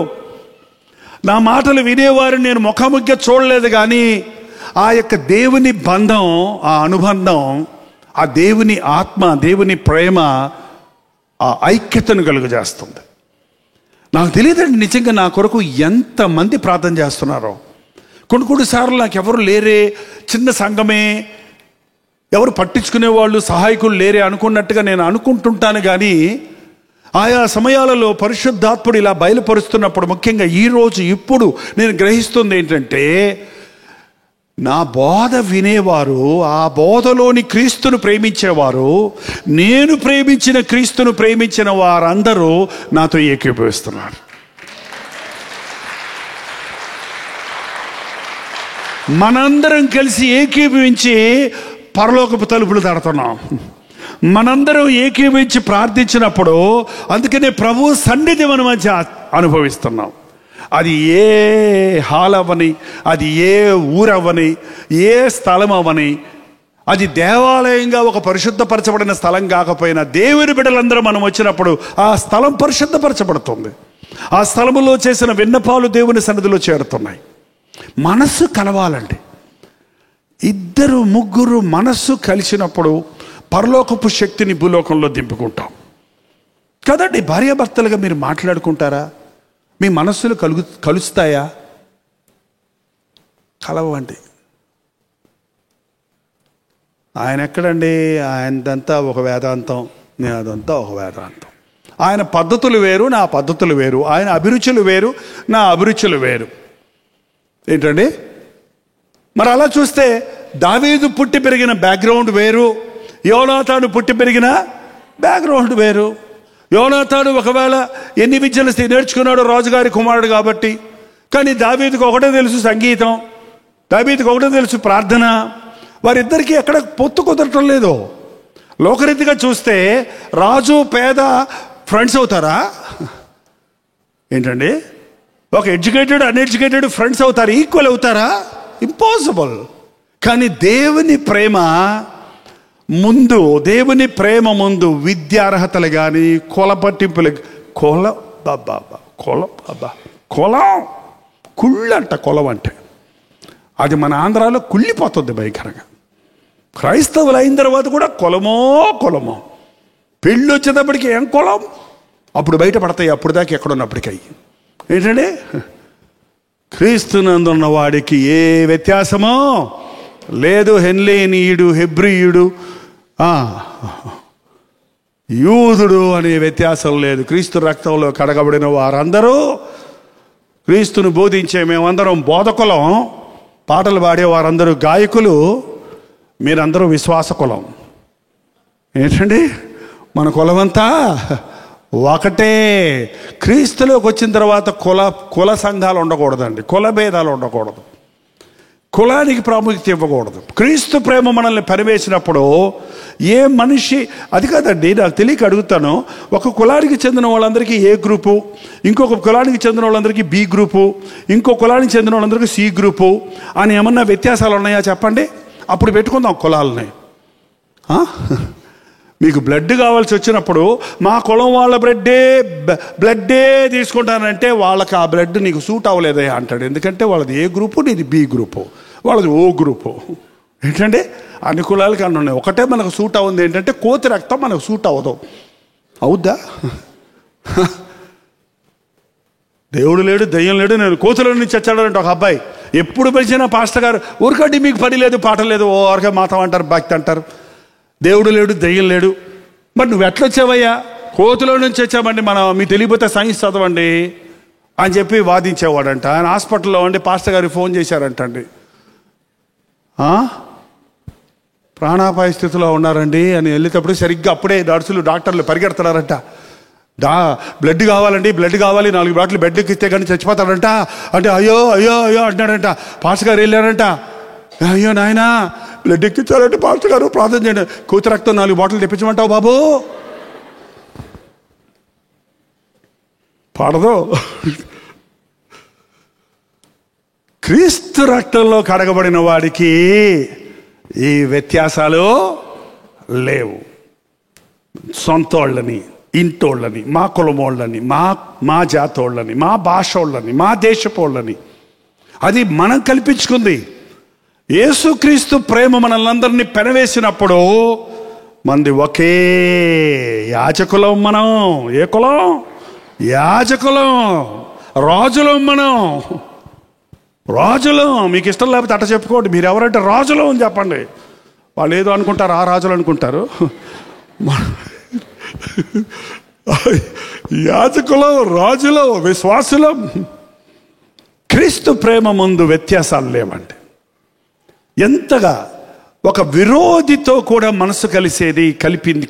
నా మాటలు వినేవారు నేను ముఖాముఖిగా చూడలేదు, కానీ ఆ యొక్క దేవుని బంధం, ఆ అనుబంధం, ఆ దేవుని ఆత్మ, దేవుని ప్రేమ ఆ ఐక్యతను కలుగజేస్తుంది. నాకు తెలియదండి నిజంగా నా కొరకు ఎంతమంది ప్రార్థన చేస్తున్నారో. కొన్నిసార్లు నాకు ఎవరు లేరే, చిన్న సంఘమే, ఎవరు పట్టించుకునేవాళ్ళు, సహాయకులు లేరే అనుకున్నట్టుగా నేను అనుకుంటుంటాను. కానీ ఆయా సమయాలలో పరిశుద్ధాత్ముడు ఇలా బయలుపరుస్తున్నప్పుడు, ముఖ్యంగా ఈరోజు ఇప్పుడు నేను గ్రహిస్తుంది ఏంటంటే, నా బోధ వినేవారు, ఆ బోధలోని క్రీస్తును ప్రేమించేవారు, నేను ప్రేమించిన క్రీస్తును ప్రేమించిన వారందరూ నాతో ఏకీభవిస్తున్నారు. మనందరం కలిసి ఏకీభవించి పరలోకపు తలుపులు తడుతున్నాం. మనందరం ఏకీభవించి ప్రార్థించినప్పుడు, అందుకనే ప్రభు సన్నిధి మన మధ్య అనుభవిస్తున్నాం. అది ఏ హాల్ అవ్వని, అది ఏ ఊరవ్వని, ఏ స్థలం అవ్వని, అది దేవాలయంగా ఒక పరిశుద్ధపరచబడిన స్థలం కాకపోయినా, దేవుని బిడ్డలందరూ మనం వచ్చినప్పుడు ఆ స్థలం పరిశుద్ధపరచబడుతుంది. ఆ స్థలములో చేసిన విన్నపాలు దేవుని సన్నిధిలో చేరుతున్నాయి. మనస్సు కలవాలండి. ఇద్దరు ముగ్గురు మనస్సు కలిసినప్పుడు పరలోకపు శక్తిని భూలోకంలో దింపుకుంటాం కదండి. భార్యాభర్తలుగా మీరు మాట్లాడుకుంటారా? మీ మనస్సులు కలుస్తాయా? కలవండి. ఆయన ఎక్కడండి? ఆయనదంతా ఒక వేదాంతం, నేనదంతా ఒక వేదాంతం. ఆయన పద్ధతులు వేరు, నా పద్ధతులు వేరు. ఆయన అభిరుచులు వేరు, నా అభిరుచులు వేరు. ఏంటండి? మరి అలా చూస్తే దావీదు పుట్టి పెరిగిన బ్యాక్గ్రౌండ్ వేరు, యోనాతాను పుట్టి పెరిగిన బ్యాక్గ్రౌండ్ వేరు. యోనాతాను ఒకవేళ ఎన్ని విద్యలు నేర్చుకున్నాడో రాజుగారి కుమారుడు కాబట్టి, కానీ దావీదుకు ఒకటే తెలుసు సంగీతం, దావీదుకు ఒకటే తెలుసు ప్రార్థన. వారిద్దరికీ ఎక్కడ పొత్తు కుదరటం లేదు. లోకరీతిగా చూస్తే రాజు పేద ఫ్రెండ్స్ అవుతారా? ఏంటండి? ఒక ఎడ్యుకేటెడ్ అన్ఎడ్యుకేటెడ్ ఫ్రెండ్స్ అవుతారు, ఈక్వల్ అవుతారా? ఇంపాసిబుల్. కానీ దేవుని ప్రేమ ముందు, దేవుని ప్రేమ ముందు విద్యార్హతలు కానీ, కుల పట్టింపులు, కులం కుళ్ళంట. కులం అంటే అది మన ఆంధ్రాలో కుళ్ళిపోతుంది భయంకరంగా. క్రైస్తవులు అయిన తర్వాత కూడా కులమో. పెళ్ళి వచ్చేటప్పటికి ఏం కులం? అప్పుడు బయట పడతాయి, అప్పుడు దాకా ఎక్కడున్నప్పటికీ. ఏంటంటే క్రీస్తునందున్న వాడికి ఏ వ్యత్యాసమో లేదు. హెన్లేనీయుడు, హెబ్రీయుడు, యూదుడు అనే వ్యత్యాసం లేదు. క్రీస్తు రక్తంలో కడగబడిన వారందరూ, క్రీస్తును బోధించే మేమందరం బోధకులం, పాటలు పాడే వారందరూ గాయకులు, మీరందరూ విశ్వాస కులం. ఏంటండి? మన కులమంతా ఒకటే. క్రీస్తులోకి వచ్చిన తర్వాత కుల సంఘాలు ఉండకూడదండి, కుల భేదాలు ఉండకూడదు, కులానికి ప్రాముఖ్యత ఇవ్వకూడదు. క్రీస్తు ప్రేమ మనల్ని పరివేసినప్పుడు ఏ మనిషి, అది కాదండి నాకు తెలియక అడుగుతాను, ఒక కులానికి చెందిన వాళ్ళందరికీ ఏ గ్రూపు, ఇంకొక కులానికి చెందిన వాళ్ళందరికీ బి గ్రూపు, ఇంకో కులానికి చెందిన వాళ్ళందరికీ సి గ్రూపు అని ఏమన్నా వ్యత్యాసాలు ఉన్నాయా చెప్పండి? అప్పుడు పెట్టుకుందాం కులాలని. మీకు బ్లడ్ కావాల్సి వచ్చినప్పుడు మా కులం వాళ్ళ బ్లడ్డే తీసుకుంటానంటే వాళ్ళకి ఆ బ్లడ్ నీకు సూట్ అవ్వలేదే అంటాడు. ఎందుకంటే వాళ్ళది ఏ గ్రూపు, నీది బి గ్రూపు, వాళ్ళది ఓ గ్రూపు. ఏంటంటే అన్ని కులాలకి అన్నీ ఉన్నాయి. ఒకటే మనకు సూట్ అవ్వదు ఏంటంటే కోతి రక్తం మనకు సూట్ అవ్వదు. అవుద్దా? దేవుడు లేడు, దయ్యం లేడు, నేను కోతుల నుంచి చచ్చాడంటే ఒక అబ్బాయి. ఎప్పుడు పిలిచినా పాస్టర్ గారు ఊరికంటే మీకు పని లేదు పాట లేదు, ఓ వరకే మాతం అంటారు, భక్తి అంటారు. దేవుడు లేడు, దయ్యం లేడు. మరి నువ్వు ఎట్లా వచ్చావయ్యా? కోతులో నుంచి వచ్చామండి, మీకు తెలియపోతే సైన్స్ చదవండి అని చెప్పి వాదించేవాడంట. ఆయన హాస్పిటల్లో ఉండి పాస్టర్ గారికి ఫోన్ చేశారంటండి, ప్రాణాపాయ స్థితిలో ఉన్నారండి అని. వెళ్ళేటప్పుడు సరిగ్గా అప్పుడే డాక్టర్లు పరిగెడుతున్నారంట. బ్లడ్ కావాలండి, బ్లడ్ కావాలి, 4 బాటిల్ బెడ్కి ఇస్తే కానీ చచ్చిపోతాడంట అంటే అయ్యో అయ్యో అయ్యో అంటున్నాడంట. పాస్టర్ గారు వెళ్ళారంట, అయ్యో నాయనా బ్లడ్ ఎక్కించాలంటే పాస్టర్ గారు ప్రార్థన చేయండి, కూతురు రక్తం 4 బాటిల్ తెప్పించమంటావు బాబు? పాడదు. క్రీస్తు రక్తంలో కడగబడిన వాడికి ఈ వ్యత్యాసాలు లేవు. సొంతోళ్ళని, ఇంటోళ్ళని, మా కులమోళ్ళని, మా జాతోళ్ళని, మా భాషోళ్ళని, మా దేశపోళ్ళని, అది మనం కల్పించుకుంది. యేసుక్రీస్తు ప్రేమ మనల్ని పెనవేసినప్పుడు మంది ఒకే యాజకులం. మనం ఏ కులం? యాజకులం. రాజులం. మనం రాజులం. మీకు ఇష్టం లేకపోతే అట్ట చెప్పుకోండి. మీరు ఎవరంటే రాజులం అని చెప్పండి. వాళ్ళు ఏదో అనుకుంటారు, ఆ రాజులు అనుకుంటారు. యాజకులం, రాజులం, విశ్వాసులం. క్రీస్తు ప్రేమ ముందు వ్యత్యాసాలు లేవండి. ఎంతగా ఒక విరోధితో కూడా మనసు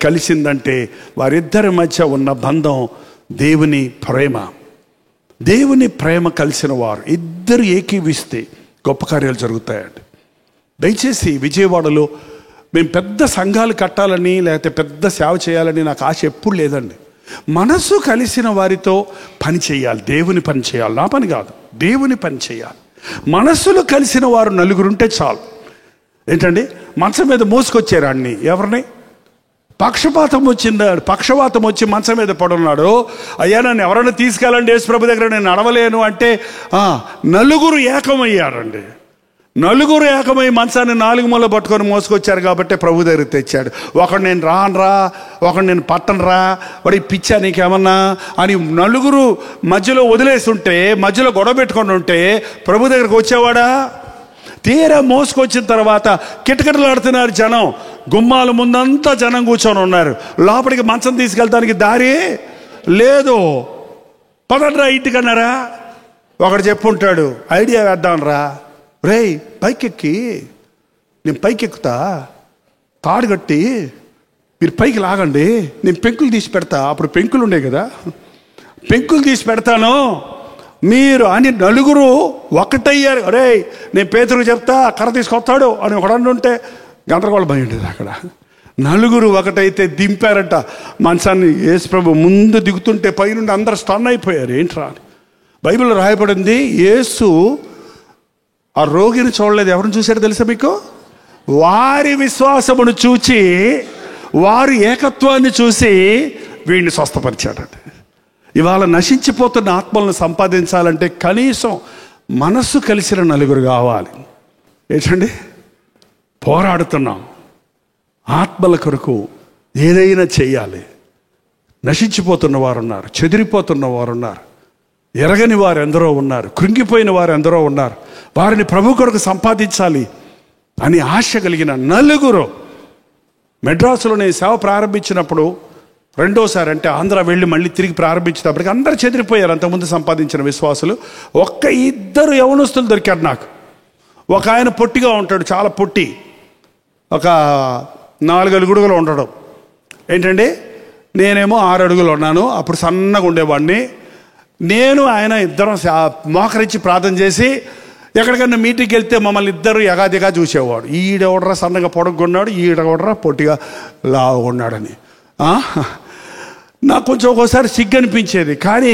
కలిసిందంటే వారిద్దరి మధ్య ఉన్న బంధం దేవుని ప్రేమ. దేవుని ప్రేమ కలిసిన వారు ఇద్దరు ఏకీవిస్తే గొప్ప కార్యాలు జరుగుతాయండి. దయచేసి విజయవాడలో మేము పెద్ద సంఘాలు కట్టాలని లేకపోతే పెద్ద సేవ చేయాలని నాకు ఆశ ఎప్పుడు లేదండి. మనసు కలిసిన వారితో పని చేయాలి, దేవుని పని చేయాలి. నా పని కాదు, దేవుని పని చేయాలి. మనసులు కలిసిన వారు నలుగురుంటే చాలు. ఏంటండి, మంచం మీద మోసుకొచ్చారు అన్ని. ఎవరిని? పక్షపాతం వచ్చి మంచం మీద పడున్నాడు. అయ్యా నన్ను ఎవరైనా తీసుకెళ్ళండి యేసుప్రభు దగ్గర, నేను నడవలేను అంటే నలుగురు ఏకమయ్యారండి. నలుగురు ఏకమై మంచాన్ని 4 మూల పట్టుకొని మోసుకొచ్చారు కాబట్టి ప్రభు దగ్గరికి తెచ్చాడు. ఒకడు నేను రానురా, ఒకడు నేను పట్టనురా, వాడి పిచ్చా నీకేమన్నా అని నలుగురు మధ్యలో వదిలేస్తుంటే, మధ్యలో గొడవ పెట్టుకొని ఉంటే ప్రభు దగ్గరికి వచ్చేవాడా? తీరా మోసుకొచ్చిన తర్వాత కిటకిటలాడుతున్నారు జనం. గుమ్మాల ముందంతా జనం కూర్చొని ఉన్నారు. లోపలికి మంచం తీసుకెళ్తానికి దారి లేదు. పదండ్రా ఇంటికన్నారా? ఒకడు చెప్పుంటాడు, ఐడియా వేద్దాంరా, రేయ్ పైకెక్కి నేను పైకెక్కుతా, తాడు కట్టి మీరు పైకి లాగండి, నేను పెంకులు తీసి పెడతా. అప్పుడు పెంకులు ఉండే కదా, పెంకులు తీసి పెడతాను మీరు అని నలుగురు ఒకటయ్యారు. అరే నేను పేతురు చెప్తా, కర్ర తీసుకొస్తాడు అని ఒకడన్నుంటే గందరగోళం భయం ఉండేది అక్కడ. నలుగురు ఒకటైతే దింపారట మంచాన్ని. యేసుప్రభు ముందు దిగుతుంటే పైనుండి అందరు స్టన్ అయిపోయారు. ఏంట్రా అని బైబిల్లో రాయబడింది. యేసు ఆ రోగిని చూడలేదు. ఎవరిని చూశారో తెలుసా మీకు? వారి విశ్వాసమును చూచి, వారి ఏకత్వాన్ని చూసి వీడిని స్వస్థపరిచాడట. ఇవాళ నశించిపోతున్న ఆత్మలను సంపాదించాలంటే కనీసం మనస్సు కలిసిన నలుగురు కావాలి. ఏంటండి, పోరాడుతున్నాం, ఆత్మల కొరకు ఏదైనా చేయాలి. నశించిపోతున్న వారు ఉన్నారు, చెదిరిపోతున్న వారు ఉన్నారు, ఎరగని వారు ఎందరో ఉన్నారు, కృంగిపోయిన వారు ఎందరో ఉన్నారు. వారిని ప్రభు కొరకు సంపాదించాలి అని ఆశ కలిగిన నలుగురు. మెడ్రాసులో నేను సేవ ప్రారంభించినప్పుడు రెండోసారి అంటే ఆంధ్ర వెళ్ళి మళ్ళీ తిరిగి ప్రారంభించేటప్పటికి అందరూ చెదిరిపోయారు. అంతకుముందు సంపాదించిన విశ్వాసులు. 1-2 యవనస్తులు దొరికారు నాకు. ఒక ఆయన పొట్టిగా ఉంటాడు, చాలా పొట్టి, ఒక 4 అడుగులు ఉండడం. ఏంటండి, నేనేమో 6 అడుగులు ఉన్నాను. అప్పుడు సన్నగా ఉండేవాడిని. నేను ఆయన ఇద్దరం మోకరించి ప్రార్థన చేసి ఎక్కడికన్నా మీటింగ్కి వెళ్తే మమ్మల్ని ఇద్దరు ఎగాదిగా చూసేవాడు. ఈడెవడరా సన్నగా పొడగొన్నాడు, ఈడెవడరా పొట్టిగా లావున్నాడని. నాకు కొంచెం ఒక్కోసారి సిగ్గు అనిపించేది. కానీ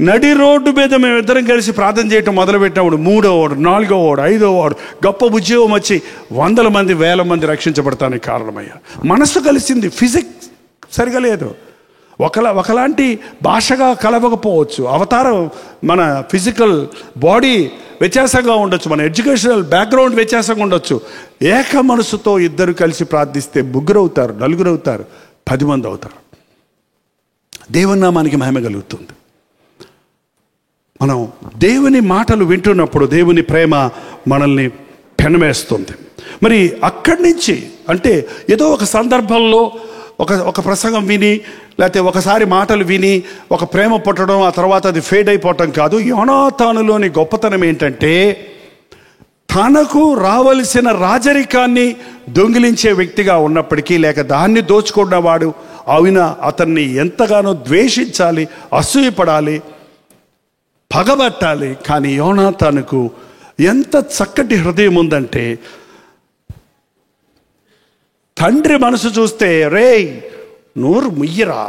నడి రోడ్డు మీద మేమిద్దరం కలిసి ప్రార్థన చేయటం మొదలుపెట్టినప్పుడు 3వ వాడు, 4వ వాడు, 5వ వాడు గొప్ప ఉద్యోగం వచ్చి 100 మంది 1000 మంది రక్షించబడటానికి కారణమయ్యా. మనసు కలిసింది. ఫిజిక్స్ సరిగా లేదు, ఒకలాంటి భాషగా కలవకపోవచ్చు, అవతారం మన ఫిజికల్ బాడీ వ్యత్యాసంగా ఉండొచ్చు, మన ఎడ్యుకేషనల్ బ్యాక్గ్రౌండ్ వ్యత్యాసంగా ఉండొచ్చు. ఏక మనసుతో ఇద్దరు కలిసి ప్రార్థిస్తే 3 అవుతారు, 4 అవుతారు, 10 మంది అవుతారు. దేవుని నామానికి మహిమ కలుగుతుంది. మనం దేవుని మాటలు వింటున్నప్పుడు దేవుని ప్రేమ మనల్ని పెనవేస్తుంది. మరి అక్కడి నుంచి అంటే ఏదో ఒక సందర్భంలో ఒక ప్రసంగం విని లేకపోతే ఒకసారి మాటలు విని ఒక ప్రేమ పుట్టడం, ఆ తర్వాత అది ఫేడ్ అయిపోవటం కాదు. యోనాతానులోని గొప్పతనం ఏంటంటే తనకు రావలసిన రాజరికాన్ని దొంగిలించే వ్యక్తిగా ఉన్నప్పటికీ, లేక దాన్ని దోచుకున్నవాడు అయినా అతన్ని ఎంతగానో ద్వేషించాలి, అసూయపడాలి, పగబట్టాలి. కానీ యోనాతానుకు ఎంత చక్కటి హృదయం ఉందంటే, తండ్రి మనసు చూస్తే రేయ్ నోరు ముయ్యరా,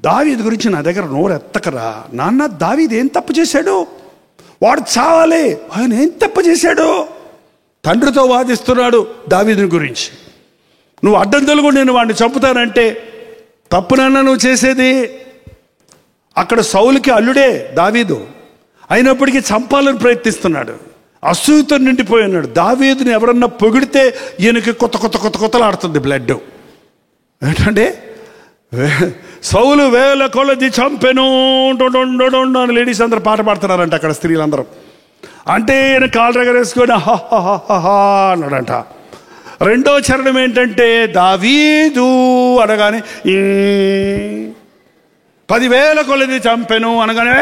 దావీదు గురించి నా దగ్గర నోరు ఎత్తకరా, నాన్న దావీదు ఏం తప్పు చేశాడు, వాడు చావాలి, ఆయన ఏం తప్పు చేశాడు, తండ్రితో వాదిస్తున్నాడు దావీదుని గురించి. నువ్వు అడ్డం తెలుగు నేను వాడిని చంపుతానంటే తప్పునన్నా నువ్వు చేసేది. అక్కడ సౌలుకి అల్లుడే దావీదు, అయినప్పటికీ చంపాలని ప్రయత్నిస్తున్నాడు, అసూయతో నిండిపోయి ఉన్నాడు. దావీదుని ఎవరన్నా పొగిడితే ఈయనకి కొత్తలాడుతుంది బ్లడ్. ఏంటంటే సౌలు వేల కొలది చంపెను అని లేడీస్ అందరూ పాట పాడుతున్నారంట అక్కడ, స్త్రీలందరూ. అంటే ఈయన కాలు రగరేసుకొని హా అన్నాడంట. రెండో చరణం ఏంటంటే దావీదు అనగానే 10,000 కొలది చంపెను అనగానే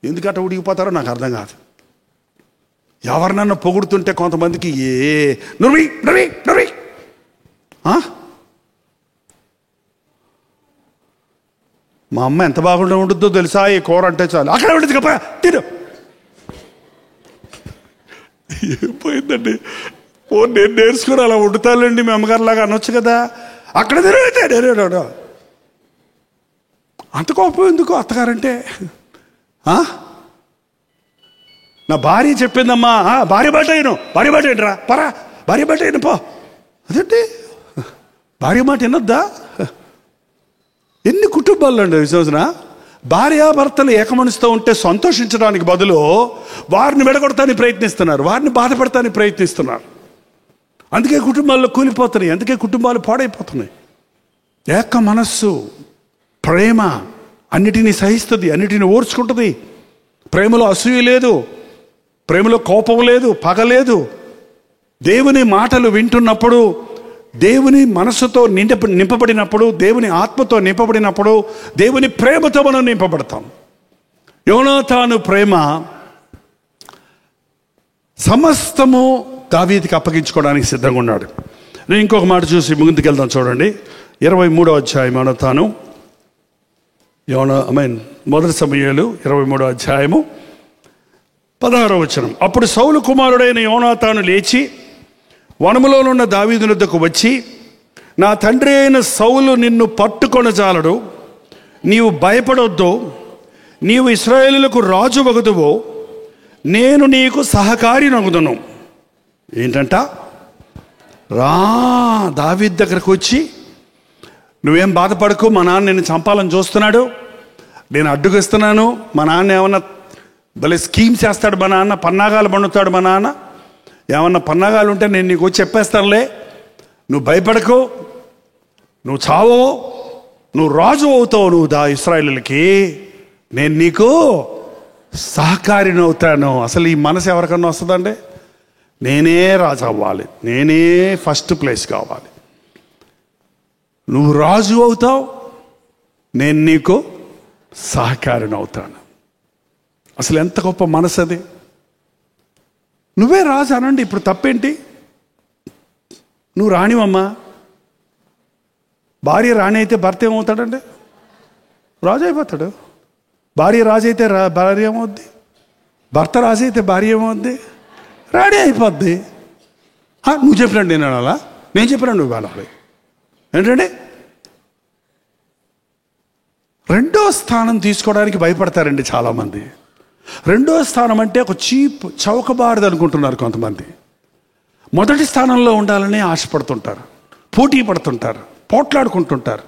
ఎందుకట ఉడికిపోతారో నాకు అర్థం కాదు. ఎవరినన్నా పొగుడుతుంటే కొంతమందికి నువ్వి మా అమ్మ ఎంత బాగుండా ఉంటుందో తెలుసా, ఈ కూర అంటే చాలు అక్కడ ఉంటుంది కదా తిను. ఏం పోయిందండి, నేను నేర్చుకుని అలా వండుతానండి మీ అమ్మగారిలాగా అనొచ్చు కదా. అక్కడ తిరుగుతాడు. అంత కోపం ఎందుకు అత్తగారంటే? నా భార్య చెప్పిందమ్మా, భార్య బట్ట అయినరా పరా, భార్య బట్ట అయిన పో. అదేంటి భార్య మాట వినొద్దా? ఎన్ని కుటుంబాల్లో అండి విశ్వాసన భార్యాభర్తలు ఏకమనిస్తూ ఉంటే సంతోషించడానికి బదులు వారిని విడగొడతానికి ప్రయత్నిస్తున్నారు, వారిని బాధపడటానికి ప్రయత్నిస్తున్నారు. అందుకే కుటుంబాల్లో కూలిపోతున్నాయి, అందుకే కుటుంబాలు పాడైపోతున్నాయి. ఏక మనస్సు, ప్రేమ అన్నిటినీ సహిస్తుంది, అన్నిటినీ ఓర్చుకుంటుంది. ప్రేమలో అసూయ లేదు, ప్రేమలో కోపం లేదు, పగ లేదు. దేవుని మాటలు వింటున్నప్పుడు, దేవుని మనస్సుతో నింపబడినప్పుడు, దేవుని ఆత్మతో నింపబడినప్పుడు, దేవుని ప్రేమతో మనం నింపబడతాం. యోనాతాను ప్రేమ సమస్తము దావీదుకి అప్పగించుకోవడానికి సిద్ధంగా ఉన్నాడు. నేను ఇంకొక మాట చూసి ముందుకెళ్దాం చూడండి. 23వ అధ్యాయం యోనాతాను, మొదటి సమూయేలు 23వ అధ్యాయము 16వ వచనం. అప్పుడు సౌలు కుమారుడైన యోనాతాను లేచి వనములోనున్న దావీదు వద్దకు వచ్చి, నా తండ్రి అయిన సౌలు నిన్ను పట్టుకొనజాలడు, నీవు భయపడొద్దు, నీవు ఇశ్రాయేలులకు రాజు వగుదువో, నేను నీకు సహకారి నగుదును. ఏంటంట, దావీదు దగ్గరకు వచ్చి, నువ్వేం బాధపడకు, మా నాన్న నిన్ను చంపాలని చూస్తున్నాడు, నేను అడ్డుకొస్తున్నాను. మా నాన్న ఏమన్నా భలే స్కీమ్స్ చేస్తాడు, మా నాన్న పన్నాగాలు పండుతాడు, మా నాన్న ఏమన్నా పన్నాగాలు ఉంటే నేను నీకు వచ్చి చెప్పేస్తానులే, నువ్వు భయపడకు, నువ్వు చావో, నువ్వు రాజు అవుతావు, నువ్వు ఇశ్రాయేలులకి, నేను నీకు సహకారిని అవుతాను. అసలు ఈ మనసు ఎవరికన్నా వస్తుందండి? నేనే రాజు అవ్వాలి, నేనే ఫస్ట్ ప్లేస్ కావాలి, నువ్వు రాజు అవుతావు, నేను నీకు సహకారిని అవుతాను. అసలు ఎంత గొప్ప మనసు అది. నువ్వే రాజు అనండి, ఇప్పుడు తప్పేంటి? నువ్వు రానివమ్మా. భార్య రాణి అయితే భర్త ఏమవుతాడండి? రాజు అయిపోతాడు. భార్య రాజు అయితే భార్య ఏమవుద్ది, భర్త రాజు అయితే భార్య ఏమవుద్ది, రాణి అయిపోద్ది. నువ్వు చెప్పినట్టు నేను అనాలా, నేను చెప్పినా నువ్వు అనాలి. ఏంటంటే రెండో స్థానం తీసుకోవడానికి భయపడతారండి చాలామంది. రెండో స్థానం అంటే ఒక చీప్, చౌకబారదు అనుకుంటున్నారు కొంతమంది. మొదటి స్థానంలో ఉండాలని ఆశపడుతుంటారు, పోటీ పడుతుంటారు, పోట్లాడుకుంటుంటారు.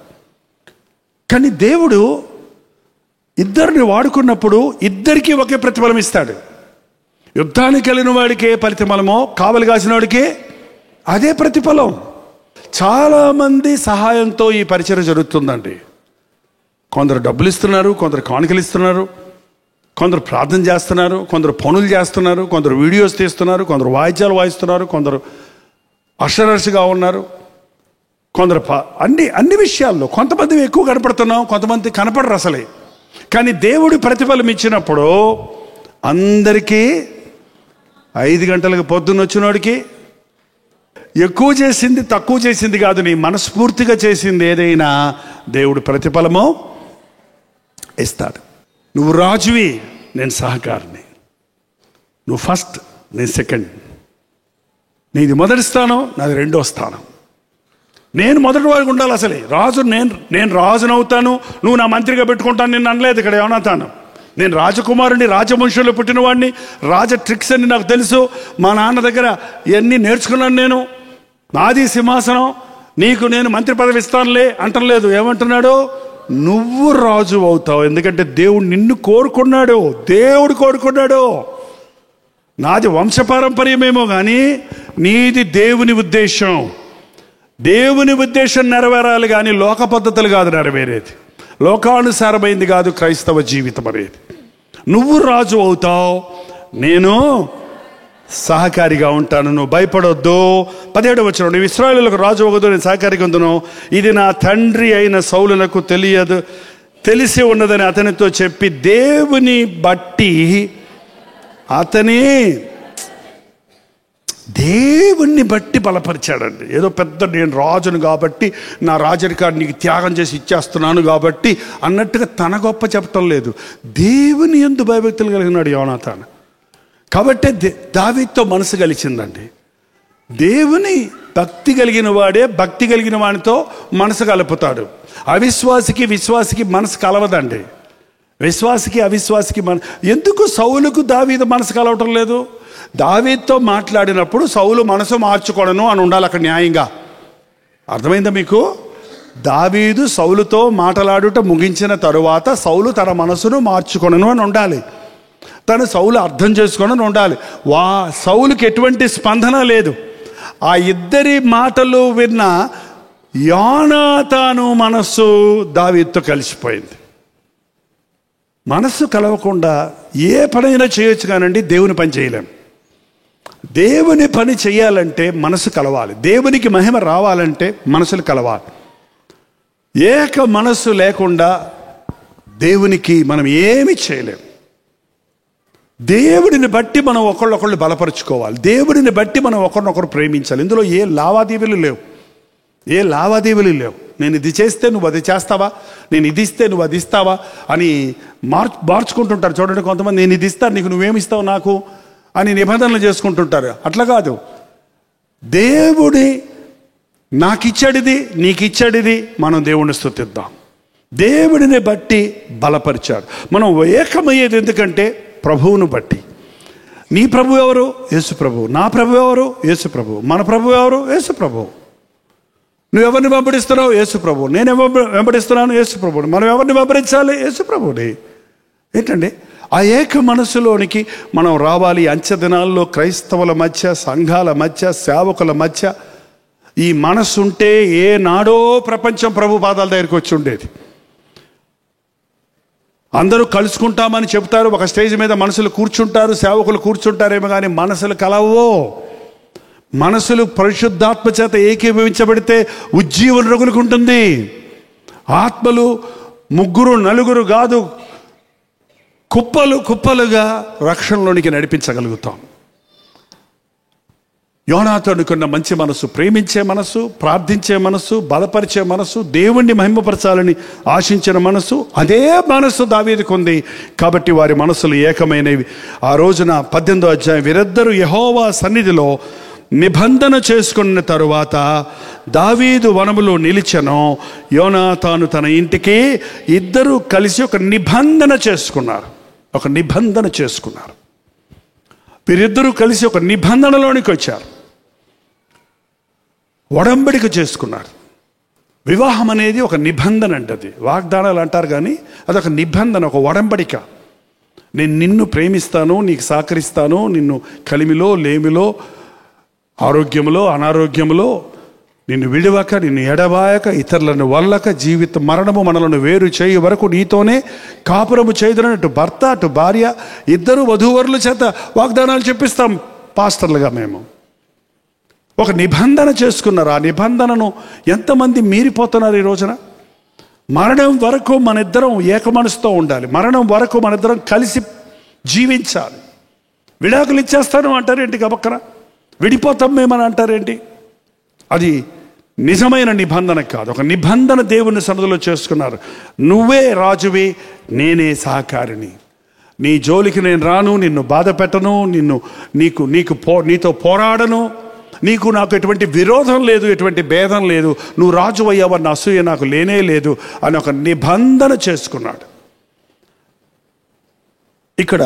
కానీ దేవుడు ఇద్దరిని వాడుకున్నప్పుడు ఇద్దరికీ ఒకే ప్రతిఫలం ఇస్తాడు. యుద్ధానికి వెళ్ళిన వాడికి ఏ ప్రతిఫలమో, కావలి కాసిన వాడికి అదే ప్రతిఫలం. చాలామంది సహాయంతో ఈ పరిచయం జరుగుతుందండి. కొందరు డబ్బులు ఇస్తున్నారు, కొందరు కానుకలు ఇస్తున్నారు, కొందరు ప్రార్థన చేస్తున్నారు, కొందరు పనులు చేస్తున్నారు, కొందరు వీడియోస్ తీస్తున్నారు, కొందరు వాయిద్యాలు వాయిస్తున్నారు, కొందరు అక్షరశగా ఉన్నారు, కొందరు అన్ని విషయాల్లో. కొంతమంది ఎక్కువ కనపడుతున్నాం, కొంతమంది కనపడరు అసలే. కానీ దేవుడు ప్రతిఫలం ఇచ్చినప్పుడు అందరికీ 5 గంటలకు పొద్దున్న వచ్చినోడికి ఎక్కువ చేసింది తక్కువ చేసింది కాదు, నీ మనస్ఫూర్తిగా చేసింది ఏదైనా దేవుడు ప్రతిఫలము ఇస్తాడు. నువ్వు రాజువి, నేను సహకారిని. నువ్వు ఫస్ట్, నేను సెకండ్. నీది మొదటి స్థానం, నాది రెండో స్థానం. నేను మొదటి వారికి ఉండాలి. అసలే రాజు నేను రాజునవుతాను, నువ్వు నా మంత్రిగా పెట్టుకుంటాను నిన్ను అనలేదు ఇక్కడ యోనాతాను. నేను రాజకుమారుని, రాజవంశంలో పుట్టినవాడిని, రాజ ట్రిక్స్ అని నాకు తెలుసు, మా నాన్న దగ్గర ఇవన్నీ నేర్చుకున్నాను, నేను నాది సింహాసనం, నీకు నేను మంత్రి పదవి ఇస్తానులే అంటలేదు. ఏమంటున్నాడు? నువ్వు రాజు అవుతావు, ఎందుకంటే దేవుడు నిన్ను కోరుకున్నాడు. దేవుడు కోరుకున్నాడు. నాది వంశపారంపర్యమేమో కానీ నీది దేవుని ఉద్దేశం. దేవుని ఉద్దేశం నెరవేరాలి కానీ లోక పద్ధతులు కాదు నెరవేరేది, లోకానుసారమైంది కాదు క్రైస్తవ జీవితం అనేది. నువ్వు రాజు అవుతావు, నేను సహకారిగా ఉంటాను, నువ్వు భయపడొద్దు. 17వ వచనం, నువ్వు ఇశ్రాయేలులకు రాజు అవ్వదు, నేను సహకారిగా ఉందును. ఇది నా తండ్రి అయిన సౌలునకు తెలిసి ఉన్నదని అతనితో చెప్పి దేవుని బట్టి దేవుణ్ణి బట్టి బలపరిచాడండి. ఏదో పెద్ద నేను రాజును కాబట్టి నా రాజరికాన్ని నీకు త్యాగం చేసి ఇచ్చేస్తున్నాను కాబట్టి అన్నట్టుగా తన గొప్ప చెప్పటం లేదు. దేవుని యందు భయభక్తులు కలిగినాడు యోనాతాను. కాబట్టి దావీదుతో మనసు కలిసిందండి. దేవుని భక్తి కలిగిన వాడే భక్తి కలిగిన వాడితో మనసు కలుపుతాడు. అవిశ్వాసికి విశ్వాసికి మనసు కలవదండి. విశ్వాసికి అవిశ్వాసికి ఎందుకు సౌలుకు దావీదు మనసు కలవటం లేదు? దావీదుతో మాట్లాడినప్పుడు సౌలు మనసు మార్చుకోవడను అని ఉండాలి అక్కడ న్యాయంగా. అర్థమైందా మీకు? దావీదు సౌలుతో మాట్లాడుట ముగించిన తరువాత సౌలు తన మనసును మార్చుకొనను అని ఉండాలి. తను సౌలు అర్థం చేసుకోనని ఉండాలి. సౌలుకి ఎటువంటి స్పందన లేదు. ఆ ఇద్దరి మాటలు విన్న యోనాతాను మనస్సు దావీదుతో కలిసిపోయింది. మనస్సు కలవకుండా ఏ పనైనా చేయొచ్చు కానండి, దేవుని పని చేయలేం. దేవుని పని చేయాలంటే మనసు కలవాలి. దేవునికి మహిమ రావాలంటే మనసులు కలవాలి. ఏక మనస్సు లేకుండా దేవునికి మనం ఏమి చేయలేం. దేవుడిని బట్టి మనం ఒకళ్ళొకళ్ళు బలపరుచుకోవాలి. దేవుడిని బట్టి మనం ఒకరినొకరు ప్రేమించాలి. ఇందులో ఏ లావాదేవీలు లేవు. నేను ఇది చేస్తే నువ్వు అది చేస్తావా, నేను ఇది ఇస్తే నువ్వు అది ఇస్తావా అని మార్చుకుంటుంటారు. చూడండి, కొంతమంది నేను ఇది ఇస్తాను నీకు, నువ్వేమి ఇస్తావు నాకు అని నిబంధనలు చేసుకుంటుంటారు. అట్లా కాదు. దేవుడి నాకిచ్చాడిది నీకిచ్చాడిది, మనం దేవుడిని స్తుతిద్దాం. దేవుడిని బట్టి బలపరిచాడు. మనం ఏకమయ్యేది ఎందుకంటే ప్రభువును బట్టి. నీ ప్రభు ఎవరు? యేసు ప్రభు. నా ప్రభు ఎవరు? యేసు ప్రభు. మన ప్రభు ఎవరు? యేసు ప్రభు. నువ్వు ఎవరిని వెంబడిస్తున్నావు? యేసు ప్రభు. నేను వెంబడిస్తున్నాను యేసు ప్రభుని. మనం ఎవరిని వెంబడించాలి? యేసు ప్రభుని. ఏంటండి, ఆ ఏక మనసులోనికి మనం రావాలి. అంచె దినాల్లో క్రైస్తవుల మధ్య, సంఘాల మధ్య, సేవకుల మధ్య ఈ మనస్సు ఉంటే ఏనాడో ప్రపంచం ప్రభు పాదాల దగ్గరికి వచ్చి ఉండేది. అందరూ కలుసుకుంటామని చెప్తారు, ఒక స్టేజ్ మీద మనుషులు కూర్చుంటారు, సేవకులు కూర్చుంటారేమో కానీ మనసులు కలవో. మనసులు పరిశుద్ధాత్మ చేత ఏకీభవించబడితే ఉజ్జీవన రగులుకుంటుంది. ఆత్మలు 3 4 కాదు, కుప్పలుగా రక్షణలోనికి నడిపించగలుగుతాం. యోనాతానుకున్న మంచి మనసు, ప్రేమించే మనసు, ప్రార్థించే మనసు, బలపరిచే మనసు, దేవుణ్ణి మహిమపరచాలని ఆశించిన మనసు, అదే మనసు దావీదుకు ఉంది. కాబట్టి వారి మనసులు ఏకమైనవి. ఆ రోజున 18వ అధ్యాయం, వీరిద్దరూ యెహోవా సన్నిధిలో నిబంధన చేసుకున్న తరువాత దావీదు వనములో నిలిచెను. యోనాతాను తన ఇంటికి ఇద్దరు కలిసి ఒక నిబంధన చేసుకున్నారు. వీరిద్దరూ కలిసి ఒక నిబంధనలోనికి వచ్చారు. ఒడంబడిక చేసుకున్నారు. వివాహం అనేది ఒక నిబంధన అండి. అది వాగ్దానాలు అంటారు కానీ అదొక నిబంధన, ఒక ఒడంబడిక. నేను నిన్ను ప్రేమిస్తాను, నీకు సహకరిస్తాను, నిన్ను కలిమిలో లేమిలో, ఆరోగ్యములో అనారోగ్యములో నిన్ను విడివక, నిన్ను ఎడబాయక, ఇతరులను వల్లక, జీవిత మరణము మనలను వేరు చేయ వరకు నీతోనే కాపురము చేయదునని అటు భర్త అటు భార్య ఇద్దరు వధూవరుల చేత వాగ్దానాలు చెప్పిస్తాం పాస్టర్లుగా. మేము ఒక నిబంధన చేసుకున్నారు. ఆ నిబంధనను ఎంతమంది మీరిపోతున్నారు ఈ రోజున? మరణం వరకు మన ఇద్దరం ఏక మనసుతో ఉండాలి. మరణం వరకు మన ఇద్దరం కలిసి జీవించాలి. విడాకులు ఇచ్చేస్తాను అంటారేంటి? గబక్కన విడిపోతాం మేమని అంటారేంటి? అది నిజమైన నిబంధన కాదు. ఒక నిబంధన దేవుని సన్నిధిలో చేసుకున్నారు. నువ్వే రాజువి, నేనే సహకారిని. నీ జోలికి నేను రాను, నిన్ను బాధ పెట్టను, నీతో పోరాడను, నాకు ఎటువంటి విరోధం లేదు, ఎటువంటి భేదం లేదు, నువ్వు రాజు అయ్యావన్న అసూయ నాకు లేనే లేదు అని ఒక నిబంధన చేసుకున్నాడు. ఇక్కడ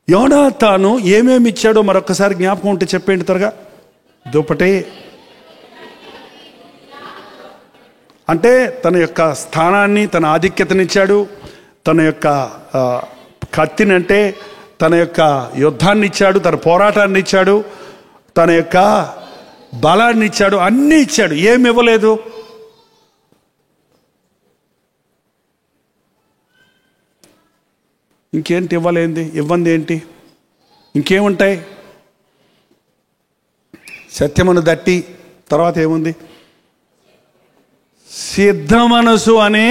యోనాతాను ఏమేమి ఇచ్చాడో మరొకసారి జ్ఞాపకం ఉంటే చెప్పేంటి త్వరగా. దుప్పటి అంటే తన యొక్క స్థానాన్ని, తన ఆధిక్యతనిచ్చాడు. తన యొక్క కత్తిని అంటే తన యొక్క యుద్ధాన్ని ఇచ్చాడు, తన పోరాటాన్ని ఇచ్చాడు, తన యొక్క బలాన్ని ఇచ్చాడు, అన్నీ ఇచ్చాడు. ఏమి ఇవ్వలేదు? ఇంకేంటి ఇవ్వలేంది? ఇవ్వంది ఏంటి? ఇంకేముంటాయి? సత్యమును దట్టి, తర్వాత ఏముంది? సిద్ధ మనసు అనే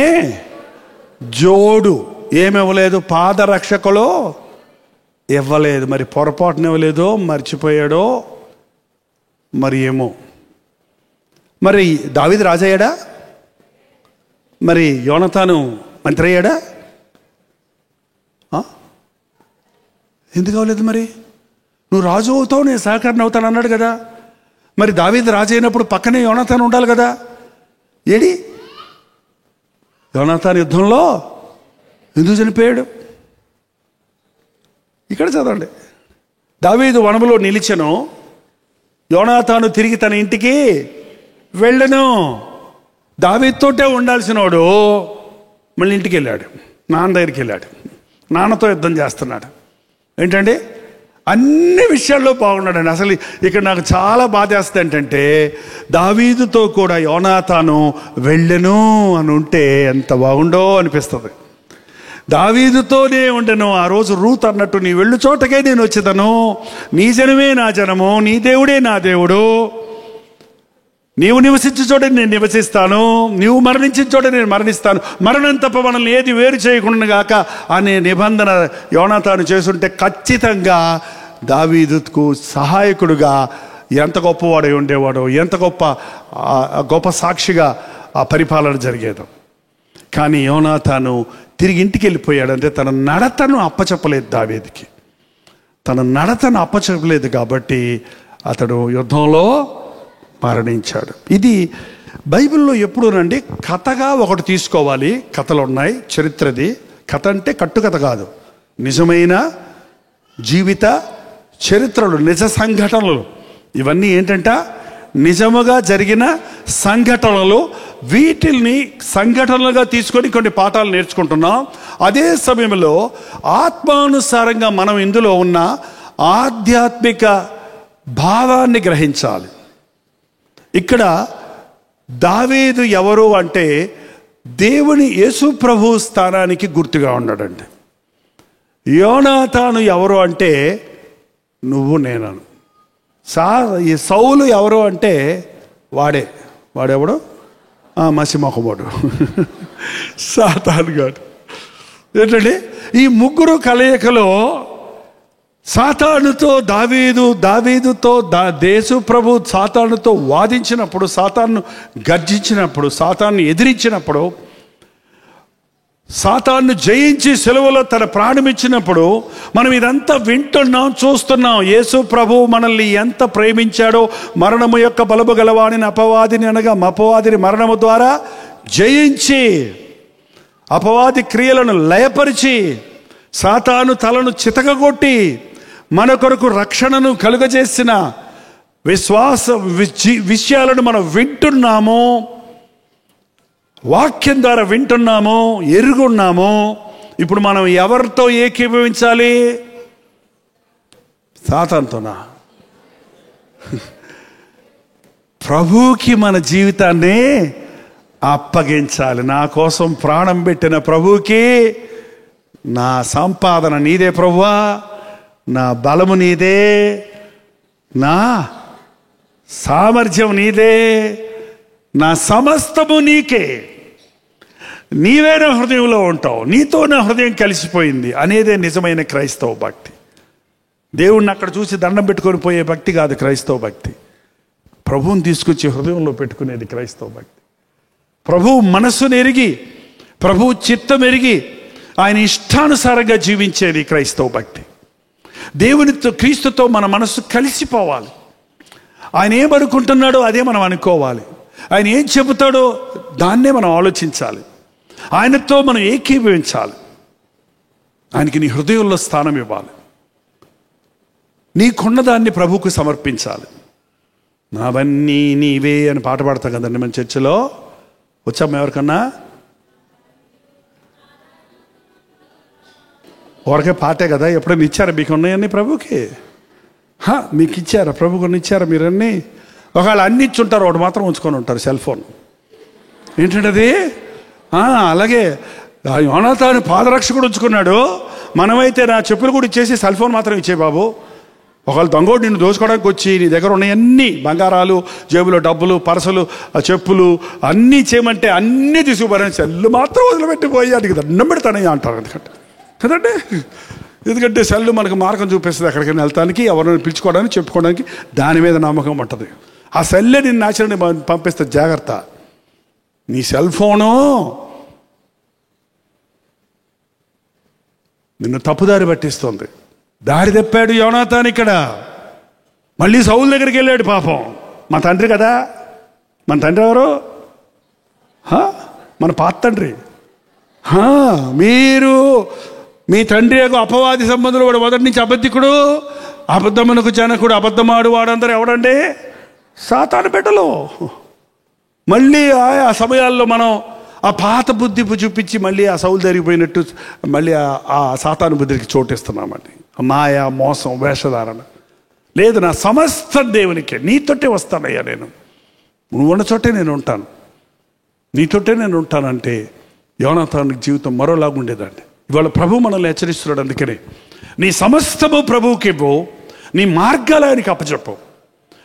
జోడు. ఏమి ఇవ్వలేదు? పాదరక్షకులో ఇవ్వలేదు. మరి పొరపాటున ఇవ్వలేదో, మర్చిపోయాడో మరి ఏమో. మరి దావీదు రాజయ్యాడా? మరి యోనాతాను మంత్రి అయ్యాడా? ఎందుకు అవ్వలేదు? మరి నువ్వు రాజు అవుతావు, నేను సహకారం అవుతాను అన్నాడు కదా. మరి దావీదు రాజు అయినప్పుడు పక్కనే యోనాతాను ఉండాలి కదా. ఏడి యోనాతాను యుద్ధంలో ఎందుకు చనిపోయాడు? ఇక్కడ చదవండి. దావీదు వనములో నిలిచెను, యోనాతాను తిరిగి తన ఇంటికి వెళ్ళను. దావీదుతోటే ఉండాల్సిన వాడు మళ్ళీ ఇంటికి వెళ్ళాడు, నాన్న దగ్గరికి వెళ్ళాడు, నాన్నతో యుద్ధం చేస్తున్నాడు. ఏంటండి? అన్ని విషయాల్లో బాగున్నాడండి. అసలు ఇక్కడ నాకు చాలా బాధేస్తుంది ఏంటంటే, దావీదుతో కూడా యోనాతాను వెళ్ళెను అని ఉంటే ఎంత బాగుండో అనిపిస్తుంది. దావీదుతోనే ఉండను. ఆ రోజు రూత్ అన్నట్టు, నీ వెళ్ళు చోటకే నేను వచ్చేదను, నీ జనమే నా జనము, నీ దేవుడే నా దేవుడు, నీవు నివసించే చోట నేను నివసిస్తాను, నీవు మరణించిన చోట నేను మరణిస్తాను, మరణం తప్ప మనల్ని ఏది వేరు చేయకుండా గాక అనే నిబంధన యోనాతాను చేసుంటే ఖచ్చితంగా దావీదుకు సహాయకుడుగా ఎంత గొప్పవాడై ఉండేవాడో, ఎంత గొప్ప సాక్షిగా ఆ పరిపాలన జరిగేదో. కానీ యోనాతాను తిరిగి ఇంటికి వెళ్ళిపోయాడంటే తన నడతను అప్పచెప్పలేదు దావీదుకి. తన నడతను అప్పచెప్పలేదు కాబట్టి అతడు యుద్ధంలో మరణించాడు. ఇది బైబిల్లో ఎప్పుడూనండి కథగా ఒకటి తీసుకోవాలి. కథలు ఉన్నాయి, చరిత్రది. కథ అంటే కట్టుకథ కాదు, నిజమైన జీవిత చరిత్రలు, నిజ సంఘటనలు. ఇవన్నీ ఏంటంట? నిజముగా జరిగిన సంఘటనలు. వీటిల్ని సంఘటనలుగా తీసుకొని కొన్ని పాఠాలు నేర్చుకుంటున్నాం. అదే సమయంలో ఆత్మానుసారంగా మనం ఇందులో ఉన్న ఆధ్యాత్మిక భావాన్ని గ్రహించాలి. ఇక్కడ దావీదు ఎవరు అంటే దేవుని యేసు ప్రభు స్థానానికి గుర్తుగా ఉన్నాడండి. యోనాతాను ఎవరు అంటే నువ్వు నేనను. ఈ సౌలు ఎవరు అంటే వాడెవడు? మసిమొహమ్మడు, సాతాను గాడు. ఏంటంటే ఈ ముగ్గురు కలయికలో సాతానుతో దావీదుతో యేసు ప్రభు సాతానుతో వాదించినప్పుడు, సాతాను గర్జించినప్పుడు, సాతాన్ని ఎదిరించినప్పుడు, సాతాను జయించి సిలువలో తన ప్రాణం ఇచ్చినప్పుడు మనం ఇదంతా వింటున్నాం, చూస్తున్నాం. యేసు ప్రభు మనల్ని ఎంత ప్రేమించాడో, మరణము యొక్క బలము గలవాడిని అపవాదిని అనగా అపవాదిని మరణము ద్వారా జయించి, అపవాది క్రియలను లయపరిచి, సాతాను తలను చితకగొట్టి మన కొరకు రక్షణను కలుగజేసిన విషయాలను మనం వింటున్నాము, వాక్యం ద్వారా వింటున్నాము, ఎరుగున్నాము. ఇప్పుడు మనం ఎవరితో ఏకీభవించాలి? సాతానుతోనా? ప్రభువుకి మన జీవితాన్ని అప్పగించాలి. నా కోసం ప్రాణం పెట్టిన ప్రభువుకి, నా సంపాదన నీదే ప్రభువా, నా బలము నీదే, నా సామర్థ్యం నీదే, నా సమస్తము నీకే, నీవే నా హృదయంలో ఉంటావు, నీతో నా హృదయం కలిసిపోయింది అనేదే నిజమైన క్రైస్తవ భక్తి. దేవుణ్ణి అక్కడ చూసి దండం పెట్టుకొని పోయే భక్తి కాదు క్రైస్తవ భక్తి. ప్రభువుని తీసుకొచ్చి హృదయంలో పెట్టుకునేది క్రైస్తవ భక్తి. ప్రభువు మనస్సును ఎరిగి, ప్రభువు చిత్తం ఎరిగి, ఆయన ఇష్టానుసారంగా జీవించేది క్రైస్తవ భక్తి. దేవునితో, క్రీస్తుతో మన మనస్సు కలిసిపోవాలి. ఆయన ఏమనుకుంటున్నాడో అదే మనం అనుకోవాలి. ఆయన ఏం చెబుతాడో దాన్నే మనం ఆలోచించాలి. ఆయనతో మనం ఏకీభవించాలి. ఆయనకి నీ హృదయంలో స్థానం ఇవ్వాలి. నీకున్నదాన్ని ప్రభువుకు సమర్పించాలి. నావన్నీ నీవే అని పాట పాడతాం కదండి మన చర్చిలో. వచ్చాము ఎవరికన్నా? ఊరికే పాటే కదా. ఎప్పుడైనా ఇచ్చారా మీకు ఉన్నాయన్నీ ప్రభుకి? మీకు ఇచ్చారా? ప్రభు కొన్ని ఇచ్చారా మీరన్నీ? ఒకవేళ అన్ని ఇచ్చుంటారు, ఒకటి మాత్రం ఉంచుకొని ఉంటారు, సెల్ ఫోన్. ఏంటంటే అది అలాగే యోనాతాను పాదరక్షకుడు ఉంచుకున్నాడు. మనమైతే నా చెప్పులు కూడా ఇచ్చేసి సెల్ ఫోన్ మాత్రం ఇచ్చే బాబు. ఒకవేళ దొంగోడు నిన్ను దోచుకోవడానికి వచ్చి నీ దగ్గర ఉన్నాయన్నీ బంగారాలు, జేబులో డబ్బులు, పరసలు, చెప్పులు అన్నీ చేయమంటే అన్నీ తీసుకుపోయాను, సెల్లు మాత్రం వదిలిపెట్టిపోయి అడిగి దండం పెడతానయ్యా అంటారు. ఎందుకంటే కదండి, ఎందుకంటే సెల్లు మనకు మార్గం చూపిస్తుంది ఎక్కడికైనా వెళ్తానికి, ఎవరిని పిలుచుకోవడానికి, చెప్పుకోవడానికి. దాని మీద నమ్మకం ఉంటుంది. ఆ సెల్లే నిన్ను ఆచరణ పంపిస్తే జాగ్రత్త. నీ సెల్ ఫోను నిన్ను తప్పుదారి పట్టిస్తుంది. దారి తెప్పాడు యోనాతాను ఇక్కడ. మళ్ళీ సౌలు దగ్గరికి వెళ్ళాడు. పాపం మా తండ్రి కదా. మన తండ్రి ఎవరు? మన పాత తండ్రి. మీరు మీ తండ్రి యొక్క అపవాది సంబంధులు. వాడు మొదటి నుంచి అబద్ధికుడు, అబద్ధమునకు జనకుడు, అబద్ధమాడు వాడందరూ ఎవడండి? సాతాను బిడ్డలు. మళ్ళీ ఆ సమయాల్లో మనం ఆ పాత బుద్ధి చూపించి మళ్ళీ ఆ సౌలు జరిగిపోయినట్టు మళ్ళీ ఆ సాతాను బుద్ధికి చోటిస్తున్నామండి. మాయ, మోసం, వేషధారణ. లేదు, నా సమస్తం దేవునికే, నీతోటే వస్తానయ్యా, నేను నువ్వు ఉన్న చోటే నేను ఉంటాను, నీతోటే నేను ఉంటానంటే యోనాతాను జీవితం మరోలాగా ఉండేదండి. ఇవాళ ప్రభు మనల్ని హెచ్చరిస్తున్నాడు. అందుకనే నీ సమస్తము ప్రభువుకి ఇవ్వు, నీ మార్గాలు ఆయనకి అప్పచెప్పు,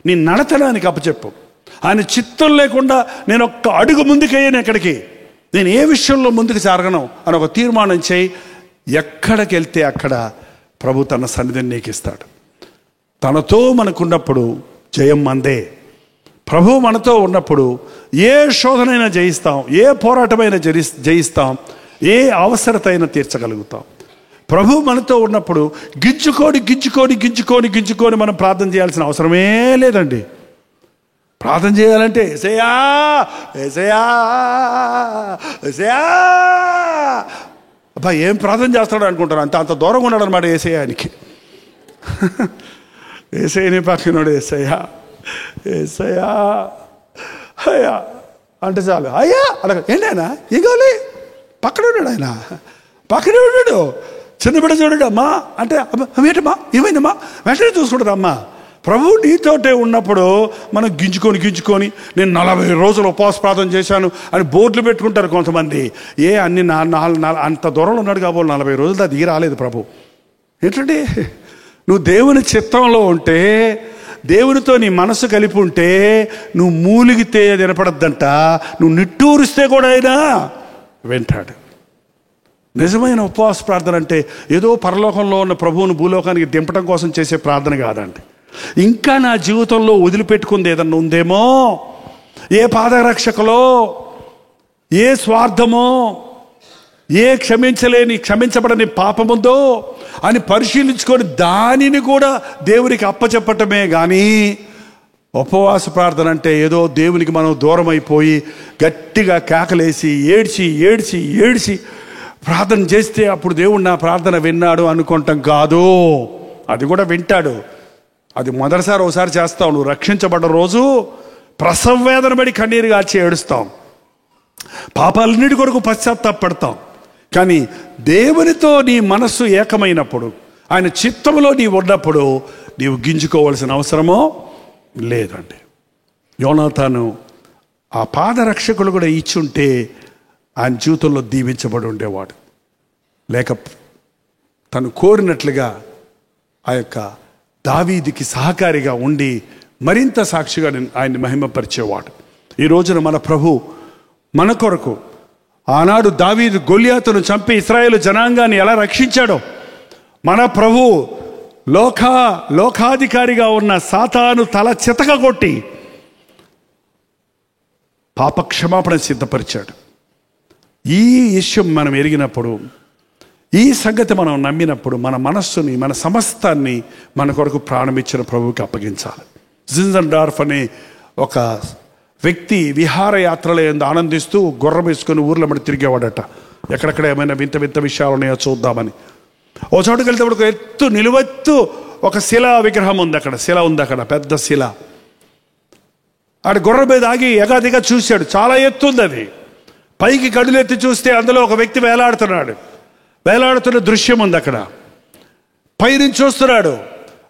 నీ నడతను ఆయనకి అప్పచెప్పు. ఆయన చిత్తం లేకుండా నేను ఒక్క అడుగు ముందుకయ్యాను, ఎక్కడికి నేను ఏ విషయంలో ముందుకు సాగను అని ఒక తీర్మానం చేయి. ఎక్కడికి వెళ్తే అక్కడ ప్రభు తన సన్నిధిని నీకు ఇస్తాడు. తనతో మనకున్నప్పుడు జయం మందే. ప్రభు మనతో ఉన్నప్పుడు ఏ శోధనైనా జయిస్తాం, ఏ పోరాటమైనా జయిస్తాం, ఏ అవసరత అయినా తీర్చగలుగుతాం. ప్రభు మనతో ఉన్నప్పుడు గింజుకొని మనం ప్రార్థన చేయాల్సిన అవసరమే లేదండి. ప్రార్థన చేయాలంటే యేసయ్యా యేసయ్యా యేసయ్యా అబ్బా ఏం ప్రార్థన చేస్తాడు అనుకుంటారు. అంత దూరంగా ఉన్నాడు అనమాట యేసయ్యానికి. యేసయ్యని పక్కనోడు యేసయ్యా యేసయ్యా అయ్యా అంటే చాలు. అయ్యా అడగ ఏంటైనా ఏం కావాలి? పక్కన ఉన్నాడు ఆయన, పక్కనే ఉన్నాడు. చిన్న బిడ్డ చూడండి అమ్మా అంటే ఏంటమ్మా ఏమైందమ్మా వెంటనే చూసుకుంటారు అమ్మా. ప్రభువు నీతోటే ఉన్నప్పుడు మనం గింజుకొని నేను 40 రోజులు ఉపవాస ప్రార్థన చేశాను అని బోర్డులు పెట్టుకుంటారు కొంతమంది. అన్ని అంత దూరంలో ఉన్నాడు కాబోలు 40 రోజులు అది రాలేదు ప్రభు. ఏంటంటే నువ్వు దేవుని చిత్తంలో ఉంటే, దేవునితో నీ మనసు కలిపి ఉంటే, నువ్వు మూలిగితే అది వినపడద్దంట, నువ్వు నిట్టూరిస్తే కూడా అయినా వింటాడు. నిజమైన ఉపవాస ప్రార్థన అంటే ఏదో పరలోకంలో ఉన్న ప్రభువును భూలోకానికి దింపడం కోసం చేసే ప్రార్థన కాదండి. ఇంకా నా జీవితంలో వదిలిపెట్టుకుంది ఏదన్నా ఉందేమో, ఏ పాదరక్షకలో, ఏ స్వార్థమో, ఏ క్షమించబడని పాపముందో అని పరిశీలించుకొని దానిని కూడా దేవునికి అప్పచెప్పటమే కానీ ఉపవాస ప్రార్థన అంటే ఏదో దేవునికి మనం దూరం అయిపోయి గట్టిగా కేకలేసి ఏడ్చి ప్రార్థన చేస్తే అప్పుడు దేవుడు నా ప్రార్థన విన్నాడు అనుకుంటాం కాదు. అది కూడా వింటాడు. అది మొదటిసారి ఒకసారి చేస్తావు. నువ్వు రక్షించబడ్డ రోజు ప్రసవ వేదన పడి కన్నీరు గార్చి ఏడుస్తాం, పాపాలన్నిటి కొరకు పశ్చాత్తాపడతాం. కానీ దేవునితో నీ మనస్సు ఏకమైనప్పుడు, ఆయన చిత్తంలో నీవు ఉన్నప్పుడు నీవు గింజుకోవాల్సిన అవసరమో లేదండి. యోనాతాను ఆ పాదరక్షకులు కూడా ఇచ్చుంటే ఆయన జీవితంలో దీవించబడి ఉండేవాడు. లేక తను కోరినట్లుగా ఆ యొక్క దావీదుకి సహకారిగా ఉండి మరింత సాక్షిగా ఆయన్ని మహిమపరిచేవాడు. ఈ రోజున మన ప్రభు మన కొరకు ఆనాడు దావీదు గొల్యాతును చంపి ఇశ్రాయేలు జనాంగాన్ని ఎలా రక్షించాడో, మన ప్రభు లోకాధికారిగా ఉన్న సాతాను తల చితకగొట్టి పాప క్షమాపణ సిద్ధపరిచాడు. ఈ విషయం మనం ఎరిగినప్పుడు, ఈ సంగతి మనం నమ్మినప్పుడు మన మనస్సుని, మన సమస్తాన్ని మన కొరకు ప్రాణమిచ్చిన ప్రభువుకి అప్పగించాలి. జింజన్డార్ఫ్ అనే ఒక వ్యక్తి విహారయాత్రలో ఆనందిస్తూ గుర్రం వేసుకొని ఊర్లో మడి తిరిగేవాడట. ఎక్కడెక్కడ ఏమైనా వింత విషయాలు ఉన్నాయో చూద్దామని. ఓ చోటుకి వెళ్తే ఒక నిలువెత్తు ఒక శిలా విగ్రహం ఉంది అక్కడ, శిల ఉంది అక్కడ, పెద్ద శిల. ఆడ గుర్రం మీద ఆగి ఎగాదిగా చూశాడు. చాలా ఎత్తు ఉంది అది. పైకి కడులెత్తి చూస్తే అందులో ఒక వ్యక్తి వేలాడుతున్నాడు. వేలాడుతున్న దృశ్యం ఉంది అక్కడ. పైనుంచి చూస్తున్నాడు.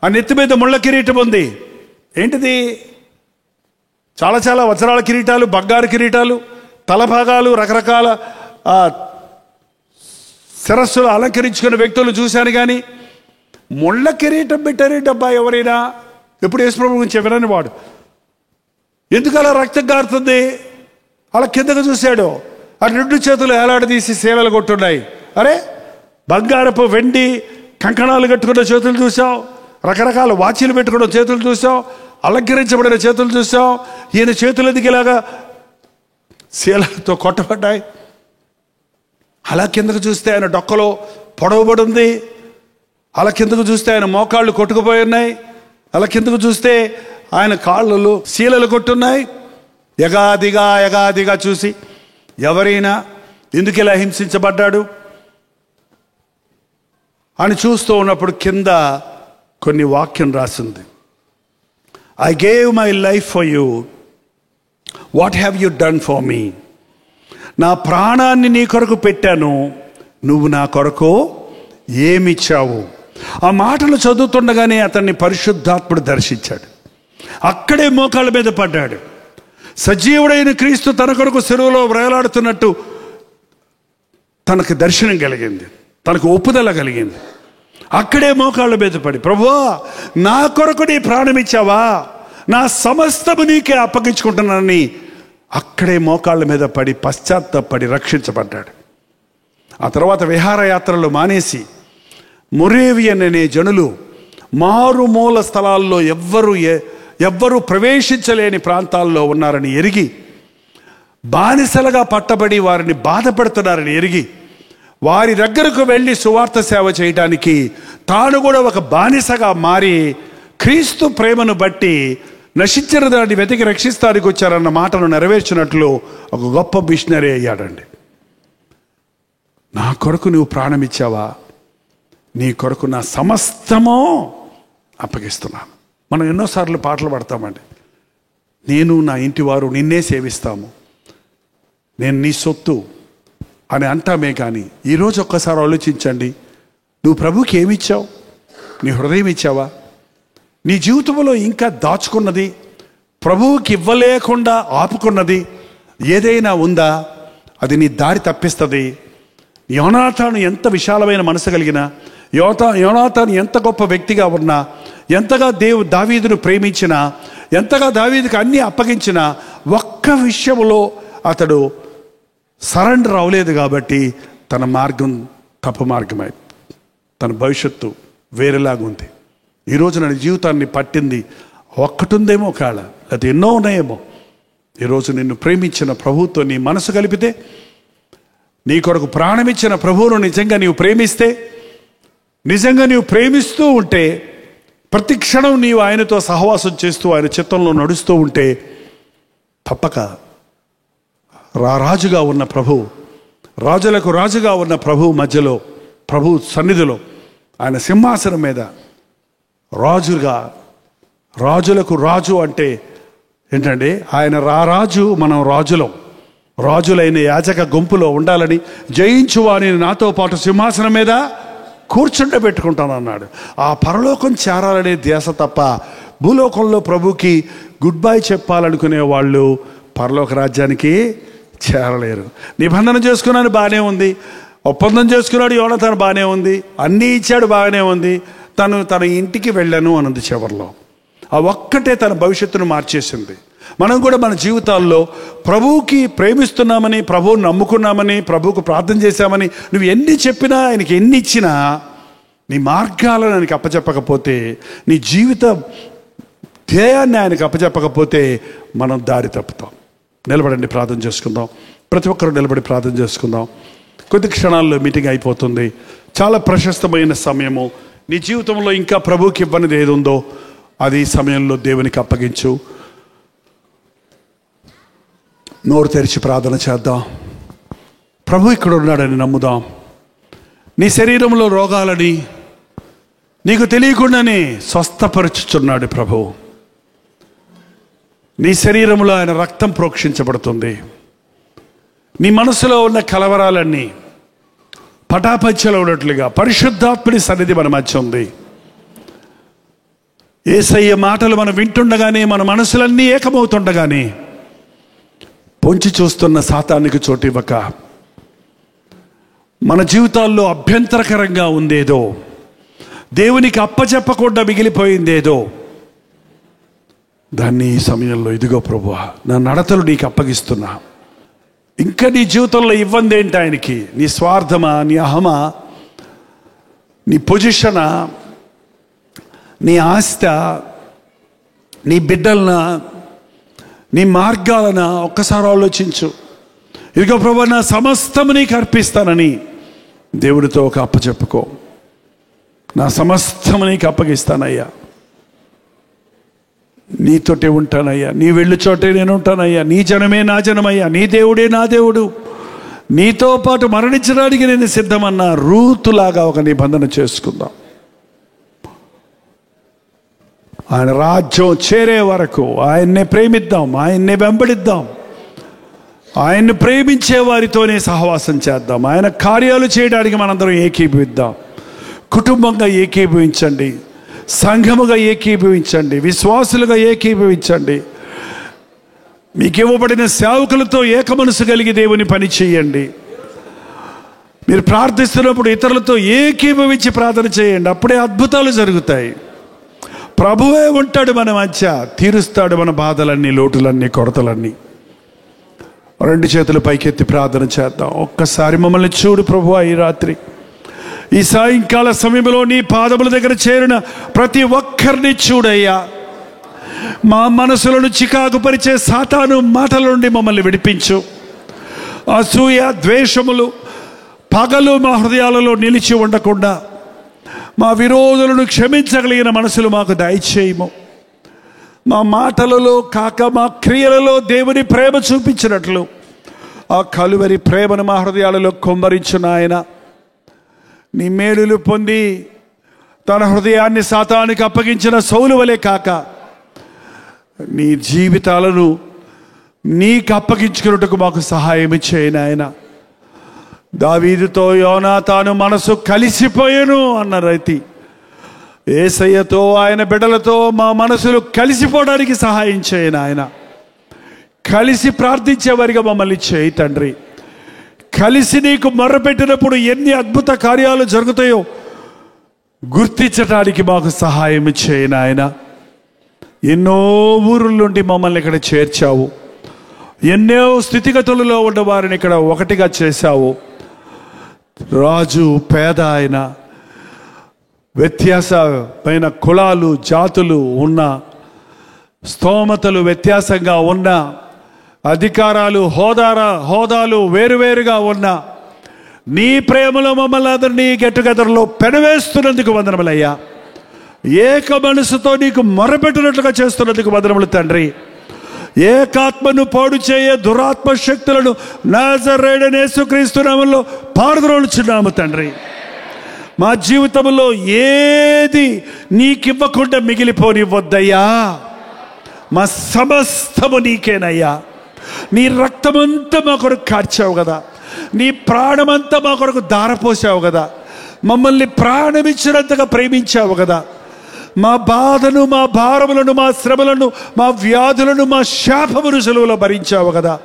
ఆ నెత్తి మీద ముళ్ళ కిరీటం ఉంది. ఏంటిది? చాలా చాలా వజ్రాల కిరీటాలు, బంగారు కిరీటాలు, తలభాగాలు, రకరకాల శిరస్సులు అలంకరించుకున్న వ్యక్తులు చూశాను. కానీ ముళ్ళ కిరీటం పెట్టారేంటబ్బా ఎవరైనా? ఎప్పుడు యేసుప్రభు గురించి వినని వాడు. ఎందుకు అలా రక్తం కారుతుంది? అలా కిందకు చూశాడు. ఆ 2 చేతులు ఏలాడదీసి సేవలు కొట్టున్నాయి. అరే, బంగారపు వెండి కంకణాలు కట్టుకున్న చేతులు చూసాం, రకరకాల వాచీలు పెట్టుకున్న చేతులు చూసాం, అలంకరించబడిన చేతులు చూసాం. ఈయన చేతులు ఎందుకు ఇలాగా శీలతో కొట్టబడ్డాయి? అలా కిందకు చూస్తే ఆయన డొక్కలో పొడవబడి ఉంది. అలా కిందకు చూస్తే ఆయన మోకాళ్ళు కొట్టుకుపోయి ఉన్నాయి. అలా కిందకు చూస్తే ఆయన కాళ్ళలో శీలలు కొట్టున్నాయి. ఎగాదిగా చూసి ఎవరైనా ఎందుకు ఇలా హింసించబడ్డాడు అని చూస్తూ ఉన్నప్పుడు కింద కొన్ని వాక్యం రాసింది. I gave my life for you, what have you done for me? నా ప్రాణాన్ని నీ కొరకు పెట్టాను, నువ్వు నా కొరకు ఏమిచ్చావు? ఆ మాటలు చదువుతుండగానే అతన్ని పరిశుద్ధాత్ముడు దర్శించాడు. అక్కడే మోకాళ్ళ మీద పడ్డాడు. సజీవుడైన క్రీస్తు తన కొరకు శిలువలో వేలాడుతున్నట్టు తనకు దర్శనం కలిగింది, తనకు ఒప్పుదల కలిగింది. అక్కడే మోకాళ్ళ మీద పడి, ప్రభువా నా కొరకు నీ ప్రాణం ఇచ్చావా, నా సమస్తము నీకే అప్పగించుకుంటున్నానని అక్కడే మోకాళ్ళ మీద పడి పశ్చాత్తాపడి రక్షించబడ్డాడు. ఆ తర్వాత విహారయాత్రలు మానేసి మొరేవియన్ అనే జనులు మారుమూల స్థలాల్లో ఎవ్వరూ ప్రవేశించలేని ప్రాంతాల్లో ఉన్నారని ఎరిగి, బానిసలుగా పట్టబడి వారిని బాధపడుతున్నారని ఎరిగి, వారి దగ్గరకు వెళ్ళి సువార్త సేవ చేయడానికి తాను కూడా ఒక బానిసగా మారి క్రీస్తు ప్రేమను బట్టి నశించిన దాన్ని వెతికి రక్షిస్తానికి వచ్చారన్న మాటను నెరవేర్చినట్లు ఒక గొప్ప మిషనరీ అయ్యాడండి. నా కొరకు నువ్వు ప్రాణం ఇచ్చావా, నీ కొరకు నా సమస్తమో అప్పగిస్తున్నాను. మనం ఎన్నోసార్లు పాటలు పాడతామండి, నేను నా ఇంటి వారు నిన్నే సేవిస్తాము, నేను నీ సొత్తు అని అంటామే. కానీ ఈరోజు ఒక్కసారి ఆలోచించండి, నువ్వు ప్రభుకి ఏమిచ్చావు? నీ హృదయం ఇచ్చావా? నీ జీవితంలో ఇంకా దాచుకున్నది, ప్రభువుకి ఇవ్వలేకుండా ఆపుకున్నది ఏదైనా ఉందా? అది నీ దారి తప్పిస్తుంది. యోనాతాను ఎంత విశాలమైన మనసు కలిగినా, యోనాతాను ఎంత గొప్ప వ్యక్తిగా ఉన్నా, ఎంతగా దావీదును ప్రేమించినా, ఎంతగా దావీదుకు అన్నీ అప్పగించినా, ఒక్క విషయంలో అతడు సరెండర్ అవ్వలేదు. కాబట్టి తన మార్గం తప్పు మార్గమై, తన భవిష్యత్తు వేరేలాగుంది. ఈరోజు నా జీవితాన్ని పట్టింది ఒక్కటి ఉందేమో కాళ, అది ఎన్నో ఉన్నాయేమో. ఈరోజు నిన్ను ప్రేమించిన ప్రభువుతో నీ మనసు కలిపితే, నీ కొరకు ప్రాణమిచ్చిన ప్రభువును నిజంగా నీవు ప్రేమిస్తే, నిజంగా నీవు ప్రేమిస్తూ ఉంటే, ప్రతి క్షణం నీవు ఆయనతో సహవాసం చేస్తూ ఆయన చిత్తంలో నడుస్తూ ఉంటే, తప్పక రాజుగా ఉన్న ప్రభు, రాజులకు రాజుగా ఉన్న ప్రభు మధ్యలో, ప్రభు సన్నిధిలో, ఆయన సింహాసనం మీద రాజుగా, రాజులకు రాజు అంటే ఏంటంటే ఆయన రాజు, మనం రాజులం. రాజులైన యాజక గుంపులో ఉండాలని, జయించువాని నాతో పాటు సింహాసనం మీద కూర్చుండబెట్టుకుంటాను అన్నాడు. ఆ పరలోకం చేరాలనే ధ్యాస తప్ప భూలోకంలో ప్రభుకి గుడ్ బై చెప్పాలనుకునే వాళ్ళు పరలోక రాజ్యానికి చేరలేరు. నిబంధన చేసుకున్నాను బాగానే ఉంది, ఒప్పందం చేసుకున్నాడు యోనాతాను బాగానే ఉంది, అన్నీ ఇచ్చాడు బాగానే ఉంది, తన ఇంటికి వెళ్ళాను అన్నది చివరిలో. ఆ ఒక్కటే తన భవిష్యత్తును మార్చేసింది. మనం కూడా మన జీవితాల్లో ప్రభువుకి ప్రేమిస్తున్నామని, ప్రభువుని నమ్ముకున్నామని, ప్రభువుకు ప్రార్థన చేశామని నువ్వు ఎన్ని చెప్పినా, ఆయనకి ఎన్ని ఇచ్చినా, నీ మార్గాలను ఆయనకి అప్పచెప్పకపోతే, నీ జీవిత ధ్యేయాన్ని ఆయనకు అప్పచెప్పకపోతే మనం దారి తప్పుతాం. నిలబడండి, ప్రార్థన చేసుకుందాం. ప్రతి ఒక్కరూ నిలబడి ప్రార్థన చేసుకుందాం. కొద్ది క్షణాల్లో మీటింగ్ అయిపోతుంది. చాలా ప్రశస్తమైన సమయము. నీ జీవితంలో ఇంకా ప్రభువుకి ఇవ్వనిది ఏది ఉందో అది ఈ సమయంలో దేవునికి అప్పగించు. నోరు తెరిచి ప్రార్థన చేద్దాం. ప్రభు ఇక్కడ ఉన్నాడని నమ్ముదాం. నీ శరీరంలో రోగాలని నీకు తెలియకుండానే స్వస్థపరుచుచున్నాడు ప్రభువు. నీ శరీరంలో ఆయన రక్తం ప్రోక్షించబడుతుంది. నీ మనసులో ఉన్న కలవరాలన్నీ పటాపంచలో ఉన్నట్లుగా పరిశుద్ధాత్ముడి సన్నిధి మన మధ్య ఉంది. యేసయ్య మాటలు మనం వింటుండగానే మన మనసులన్నీ ఏకమవుతుండగానే పొంచి చూస్తున్న సాతానికి చోటివ్వక, మన జీవితాల్లో అభ్యంతరకరంగా ఉందేదో, దేవునికి అప్పచెప్పకుండా మిగిలిపోయిందేదో, దాన్ని ఈ సమయంలో ఇదిగో ప్రభువా నా నడతలు నీకు అప్పగిస్తున్నా. ఇంకా నీ జీవితంలో ఇవ్వంది ఏంటి ఆయనకి? నీ స్వార్థమా, నీ అహమా, నీ పొజిషనా, నీ ఆస్త, నీ బిడ్డలనా, నీ మార్గాలనా? ఒక్కసారి ఆలోచించు. ఇదిగో ప్రభువా నా సమస్తము నీకు అర్పిస్తానని దేవుడితో ఒక అప్పచెప్పుకో. నా సమస్తము నీకు అప్పగిస్తానయ్యా, నీతోటే ఉంటానయ్యా, నీ వెళ్ళు చోటే నేను ఉంటానయ్యా, నీ జనమే నా జనమయ్యా, నీ దేవుడే నా దేవుడు, నీతో పాటు మరణించడానికి నేను సిద్ధమన్న రూతులాగా ఒక నిబంధన చేసుకుందాం. ఆయన రాజ్యం చేరే వరకు ఆయన్నే ప్రేమిద్దాం, ఆయన్నే వెంబడిద్దాం, ఆయన్ని ప్రేమించే వారితోనే సహవాసం చేద్దాం. ఆయన కార్యాలు చేయడానికి మనందరం ఏకీభవిద్దాం. కుటుంబంగా ఏకీభవించండి, సంఘముగా ఏకీభవించండి, విశ్వాసులుగా ఏకీభవించండి. మీకు ఇవ్వబడిన సేవకులతో ఏకమనసు కలిగి దేవుని పని చేయండి. మీరు ప్రార్థిస్తున్నప్పుడు ఇతరులతో ఏకీభవించి ప్రార్థన చేయండి. అప్పుడే అద్భుతాలు జరుగుతాయి. ప్రభువే ఉంటాడు మన మధ్య, తీరుస్తాడు మన బాధలన్నీ, లోటులన్నీ, కొరతలన్నీ. రెండు చేతులు పైకెత్తి ప్రార్థన చేద్దాం. ఒక్కసారి మమ్మల్ని చూడు ప్రభువా. ఈ రాత్రి ఈ సాయంకాల సమయంలో నీ పాదముల దగ్గర చేరిన ప్రతి ఒక్కరిని చూడయ్యా. మా మనసులను చికాకుపరిచే సాతాను మాటల నుండి మమ్మల్ని విడిపించు. అసూయ, ద్వేషములు, పగలు మా హృదయాలలో నిలిచి ఉండకుండా మా విరోధులను క్షమించగలిగిన మనసులు మాకు దయచేయము. మా మాటలలో కాక మా క్రియలలో దేవుని ప్రేమ చూపించినట్లు ఆ కలువరి ప్రేమను మా హృదయాలలో కుమ్మరించిన ఆయన, నీ మేలులు పొంది తన హృదయాన్ని సాతానికి అప్పగించిన సౌలు వలె కాక నీ జీవితాలను నీకు అప్పగించుకున్నట్టుకు మాకు సహాయం చేయను ఆయన. దావీదుతో యోనాతాను మనసు కలిసిపోయాను అన్న రైతి యేసయ్యతో ఆయన బిడ్డలతో మా మనసులు కలిసిపోవడానికి సహాయం చేయను ఆయన. కలిసి ప్రార్థించేవారిగా మమ్మల్ని చేయి తండ్రి. కలిసి నీకు మొర్రపెట్టినప్పుడు ఎన్ని అద్భుత కార్యాలు జరుగుతాయో గుర్తించడానికి మాకు సహాయం చేయను ఆయన. ఎన్నో ఊరుల నుండి మమ్మల్ని ఇక్కడ చేర్చావు, ఎన్నో స్థితిగతులలో ఉన్న వారిని ఇక్కడ ఒకటిగా చేశావు. రాజు పేద ఆయన, వ్యత్యాసమైన కులాలు జాతులు ఉన్న, స్తోమతలు వ్యత్యాసంగా ఉన్న, అధికారాలు హోదాలు వేరువేరుగా ఉన్న నీ ప్రేమలో మమ్మల్ని అందరినీ గెట్టుగెదర్లో పెనవేస్తున్నందుకు వందనములయ్యా. ఏక మనసుతో నీకు మొరపెట్టినట్లుగా చేస్తున్నందుకు వందనములు తండ్రి. ఏకాత్మను పాడు చేయే దురాత్మ శక్తులను నజరేయుడైన యేసుక్రీస్తు నామములో పారద్రోలుచున్నాము తండ్రి. మా జీవితంలో ఏది నీకివ్వకుండా మిగిలిపోనివ్వద్దయ్యా. మా సమస్తము నీకేనయ్యా. నీ రక్తమంతా మా కొరకు కార్చావు కదా, నీ ప్రాణమంతా మా కొరకు ధారపోసావు కదా, మమ్మల్ని ప్రాణమిచ్చినంతగా ప్రేమించావు కదా. మా బాధను, మా భారములను, మా శ్రమలను, మా వ్యాధులను, మా శాపమును సెలవులో భరించావు కదా.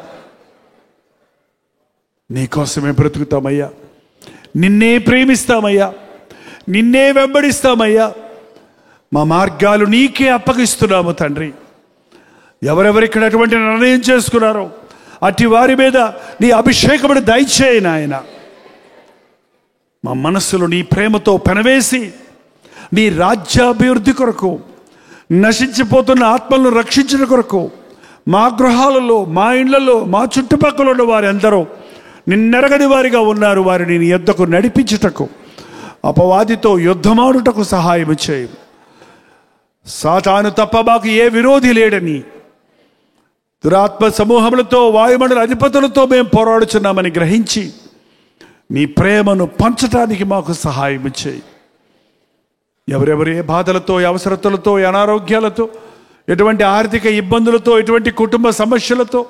నీకోసమే బ్రతుకుతామయ్యా, నిన్నే ప్రేమిస్తామయ్యా, నిన్నే వెంబడిస్తామయ్యా. మా మార్గాలు నీకే అప్పగిస్తున్నాము తండ్రి. ఎవరెవరిక్కడ అటువంటి నిర్ణయం చేసుకున్నారో అట్టి వారి మీద నీ అభిషేకమును దయచేయను ఆయన. మా మనస్సులో నీ ప్రేమతో పెనవేసి నీ రాజ్యాభివృద్ధి కొరకు, నశించిపోతున్న ఆత్మలను రక్షించిన కొరకు మా గృహాలలో, మా ఇళ్లలో, మా చుట్టుపక్కల ఉన్న వారి అందరూ నిన్నెరగని వారిగా ఉన్నారు. వారిని నీ యొద్దకు నడిపించుటకు, అపవాదితో యుద్ధమాడుటకు సహాయం చేయి. సాతాను తప్ప మాకు ఏ విరోధి లేడని, దురాత్మ సమూహములతో, వాయుమండల అధిపతులతో మేము పోరాడుచున్నామని గ్రహించి నీ ప్రేమను పంచటానికి మాకు సహాయం చేయి. ఎవరెవరు ఏ బాధలతో, అవసరతలతో, అనారోగ్యాలతో, ఎటువంటి ఆర్థిక ఇబ్బందులతో, ఎటువంటి కుటుంబ సమస్యలతో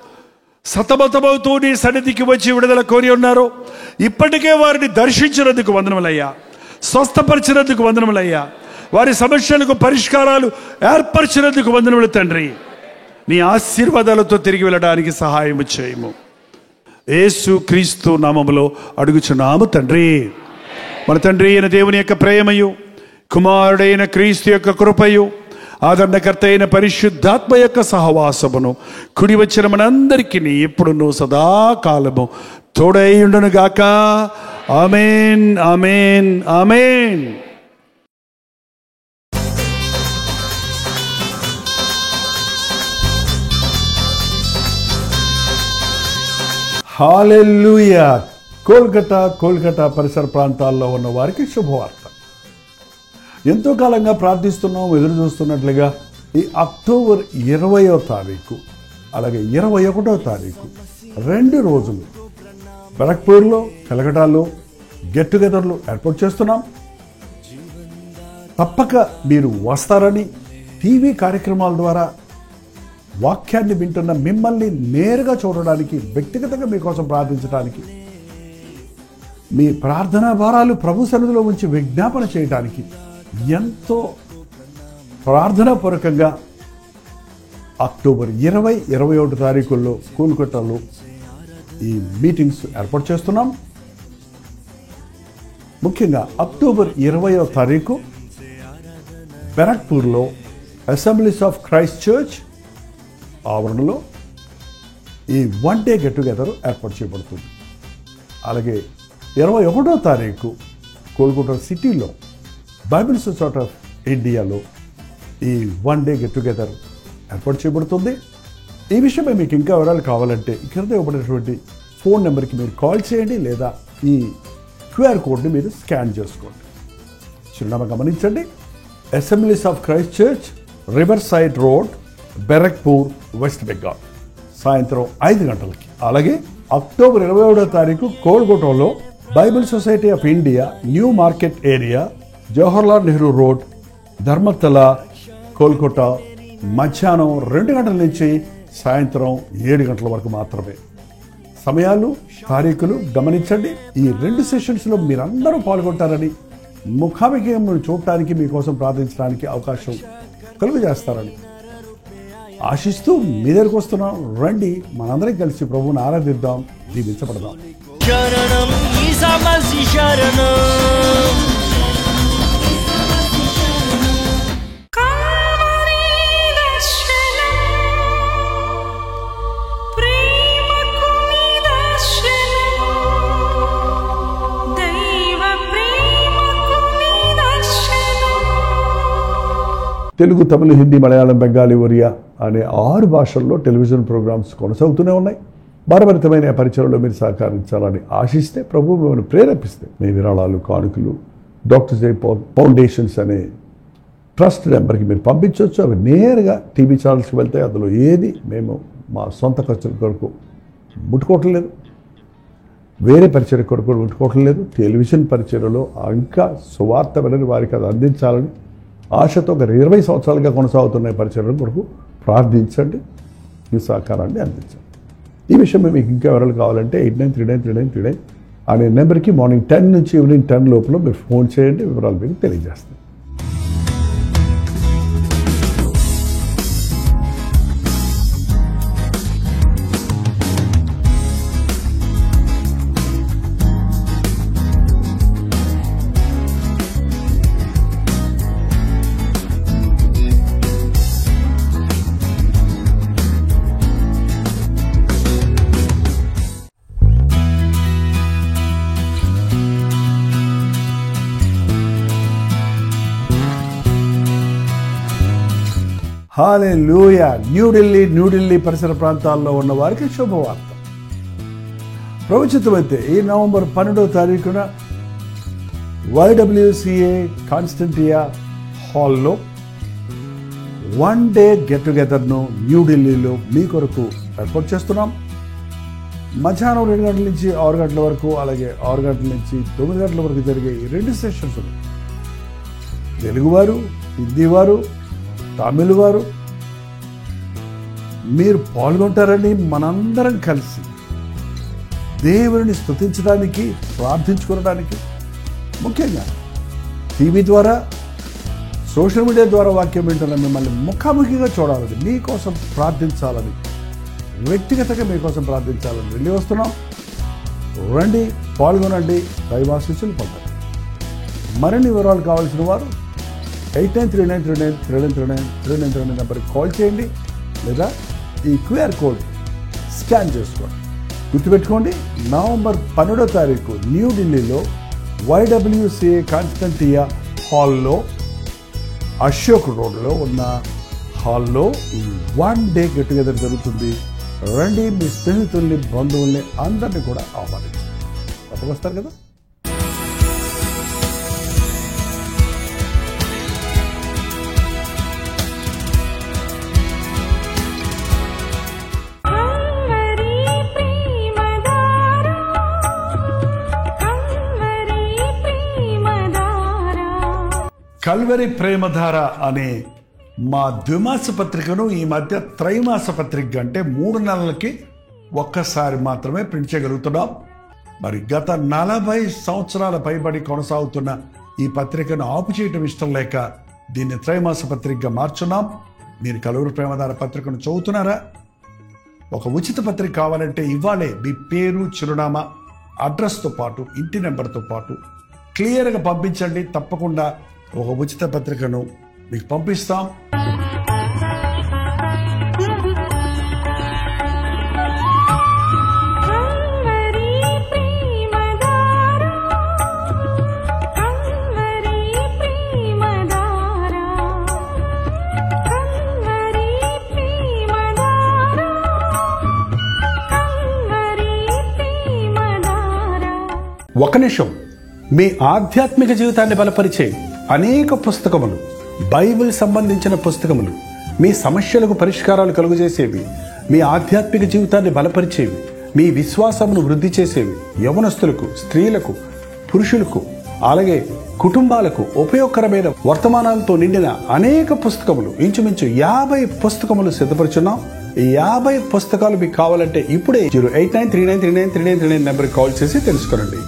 సతమతమవుతూ నీ సన్నిధికి వచ్చి విడుదల కోరి ఉన్నారో ఇప్పటికే వారిని దర్శించినందుకు వందనములయ్యా, స్వస్థపరిచినందుకు వందనములయ్యా, వారి సమస్యలకు పరిష్కారాలు ఏర్పరిచినందుకు వందనములు తండ్రి. నీ ఆశీర్వాదాలతో తిరిగి వెళ్ళడానికి సహాయం చేయము. యేసు క్రీస్తు నామములో అడుగుచున్నాము తండ్రి. మన తండ్రి అయిన దేవుని యొక్క ప్రేమయు, కుమారుడైన క్రీస్తు యొక్క కృపయు, ఆదరణకర్త అయిన పరిశుద్ధాత్మ యొక్క సహవాసమును కుడి వచ్చిన మనందరికీ ఎప్పుడును సదాకాలము తోడై ఉండును గాక. ఆమేన్, ఆమేన్, ఆమేన్. హల్లెలూయా. కోల్కతా పరిసర ప్రాంతాల్లో ఉన్న వారికి శుభవార్త. ఎంతో కాలంగా ప్రార్థిస్తున్నాం, ఎదురు చూస్తున్నట్లుగా ఈ అక్టోబర్ 20వ తారీఖు అలాగే 21వ తారీఖు 2 రోజులు బరక్పూర్లో, కలకటాలో గెట్ టుగెదర్లు ఏర్పాటు చేస్తున్నాం. తప్పక మీరు వస్తారని, టీవీ కార్యక్రమాల ద్వారా వాక్యాన్ని వింటున్న మిమ్మల్ని నేరుగా చూడడానికి, వ్యక్తిగతంగా మీకోసం ప్రార్థించడానికి, మీ ప్రార్థనా భారాలు ప్రభు సన్నిధిలో ఉంచి విజ్ఞాపన చేయడానికి ఎంతో ప్రార్థనాపూర్వకంగా అక్టోబర్ 20, 21 తారీఖుల్లో కోల్కతాలో ఈ మీటింగ్స్ ఏర్పాటు చేస్తున్నాం. ముఖ్యంగా అక్టోబర్ 20వ తారీఖు బెరక్పూర్లో అసెంబ్లీస్ ఆఫ్ క్రైస్ట్ చర్చ్ ఆవరణలో ఈ 1 డే గెట్ టుగెదర్ ఏర్పాటు చేయబడుతుంది. అలాగే 21వ తారీఖు కోల్కతా సిటీలో బైబిల్ సొసైటీ ఆఫ్ ఇండియాలో ఈ 1 డే గెట్ టుగెదర్ ఏర్పాటు చేయబడుతుంది. ఈ విషయమై మీకు ఇంకా వివరాలు కావాలంటే ఇక్కడ ఇవ్వబడినటువంటి ఫోన్ నెంబర్కి మీరు కాల్ చేయండి, లేదా ఈ QR కోడ్ని మీరు స్కాన్ చేసుకోండి. చిరునామా గమనించండి. Assemblies of Christ church, river side road, Barrackpore, west Bengal, సాయంత్రం 5 గంటలకి. అలాగే అక్టోబర్ 21వ తారీఖు కోల్కతాలో Bible society of India, new market area, Jawaharlal Nehru road, Dharmatala, Kolkata, మధ్యాహ్నం 2 గంటల నుంచి సాయంత్రం 7 గంటల వరకు మాత్రమే. సమయాలు, తారీఖులు గమనించండి. ఈ 2 సెషన్స్లో మీరందరూ పాల్గొంటారని, ముఖాముఖిని చూడటానికి, మీకోసం ప్రార్థించడానికి అవకాశం కలుగజేస్తారని ఆశిస్తూ మీ దగ్గరకు వస్తున్నాం. రండి, మనందరం కలిసి ప్రభువుని ఆరాధిద్దాం, దీవించబడదాం. శరణం ఈసా మసీహ్ శరణం. తెలుగు, తమిళ, హిందీ, మలయాళం, బెంగాలీ, ఒరియా అనే 6 భాషల్లో టెలివిజన్ ప్రోగ్రామ్స్ కొనసాగుతూనే ఉన్నాయి. భారభరితమైన పరిచయంలో మీరు సహకరించాలని ఆశిస్తే, ప్రభు మిమ్మల్ని ప్రేరేపిస్తే మీ విరాళాలు, కానుకలు డాక్టర్ జై ఫౌండేషన్స్ అనే ట్రస్ట్ నెంబర్కి మీరు పంపించవచ్చు. అవి నేరుగా టీవీ ఛానల్స్కి వెళ్తాయి. అందులో ఏది మేము మా సొంత ఖర్చుల కొరకు ముట్టుకోవటం లేదు, వేరే పరిచయ కొరకు ముట్టుకోవటం లేదు. టెలివిజన్ పరిచయలో ఇంకా సువార్త వెళ్ళని వారికి అది అందించాలని ఆశతో ఒక 20 సంవత్సరాలుగా కొనసాగుతున్న పరిచయం కొరకు ప్రార్థించండి, మీ సహకారాన్ని అందించండి. ఈ విషయం మీకు ఇంకా వివరాలు కావాలంటే 89393939 అనే నెంబర్కి మార్నింగ్ 10 నుంచి ఈవినింగ్ 10 లోపల మీరు ఫోన్ చేయండి, వివరాలు మీకు తెలియజేస్తాం. హల్లెలూయా. న్యూఢిల్లీ పరిసర ప్రాంతాల్లో ఉన్న వారికి శుభవార్త. ప్రవచితమైతే ఈ నవంబర్ 12వ తారీఖున YWCA కాన్స్టంటియా హాల్లో 1 డే గెట్ టుగెదర్ను న్యూఢిల్లీలో మీ కొరకు ఏర్పాటు చేస్తున్నాం. మధ్యాహ్నం 2 గంటల నుంచి 6 గంటల వరకు, అలాగే 6 గంటల నుంచి 9 గంటల వరకు జరిగే ఈ 2 సెషన్స్ ఉన్నాయి. తెలుగువారు, హిందీ వారు, తమిళ వారు మీరు పాల్గొంటారని మనందరం కలిసి దేవుని స్తుతించడానికి, ప్రార్థించుకోవడానికి, ముఖ్యంగా టీవీ ద్వారా, సోషల్ మీడియా ద్వారా వాక్యం వింటున్న మిమ్మల్ని ముఖాముఖిగా చూడాలని, మీకోసం ప్రార్థించాలని, వ్యక్తిగతంగా మీకోసం ప్రార్థించాలని వెళ్ళి వస్తున్నాం. రండి, పాల్గొనండి, దైవాశీస్సులు పొందండి. మరిన్ని వివరాలు కావాల్సిన వారు 8939393939 నెంబర్కి కాల్ చేయండి, లేదా ఈ QR కోడ్ స్కాన్ చేసుకోండి. గుర్తుపెట్టుకోండి, నవంబర్ 12వ తారీఖు న్యూఢిల్లీలో YWCA కాన్స్టంటియా హాల్లో, అశోక్ రోడ్లో ఉన్న హాల్లో 1 డే గెట్ టుగెదర్ జరుగుతుంది. రండి, మీ స్నేహితుల్ని, బంధువుల్ని అందరినీ కూడా ఆహ్వానించండి. తప్పకొస్తారు కదా. కల్వరి ప్రేమధార అనే మా ద్విమాస పత్రికను ఈ మధ్య త్రైమాస పత్రిక అంటే 3 నెలలకి ఒక్కసారి మాత్రమే ప్రింట్ చేయగలుగుతున్నాం. మరి గత 40 సంవత్సరాల పైబడి కొనసాగుతున్న ఈ పత్రికను ఆపు చేయటం ఇష్టం లేక దీన్ని త్రైమాస పత్రికగా మార్చున్నాం. మీరు కల్వరి ప్రేమధార పత్రికను చదువుతున్నారా? ఒక ఉచిత పత్రిక కావాలంటే ఇవాళే మీ పేరు, చిరునామా, అడ్రస్తో పాటు, ఇంటి నెంబర్తో పాటు క్లియర్గా పంపించండి. తప్పకుండా ఒక ఉచిత పత్రికను మీకు పంపిస్తాం. ఒక నిమిషం, మీ ఆధ్యాత్మిక జీవితాన్ని బలపరిచే అనేక పుస్తకములు, బైబిల్ సంబంధించిన పుస్తకములు, మీ సమస్యలకు పరిష్కారాలు కలుగజేసేవి, మీ ఆధ్యాత్మిక జీవితాన్ని బలపరిచేవి, మీ విశ్వాసమును వృద్ధి చేసేవి, యవనస్తులకు, స్త్రీలకు, పురుషులకు, అలాగే కుటుంబాలకు ఉపయోగకరమైన వర్తమానాలతో నిండిన అనేక పుస్తకములు, ఇంచుమించు 50 పుస్తకములు సిద్ధపరుచున్నాం. ఈ 50 పుస్తకాలు మీకు కావాలంటే ఇప్పుడే 08939393939 నెంబర్కి కాల్ చేసి తెలుసుకోండి.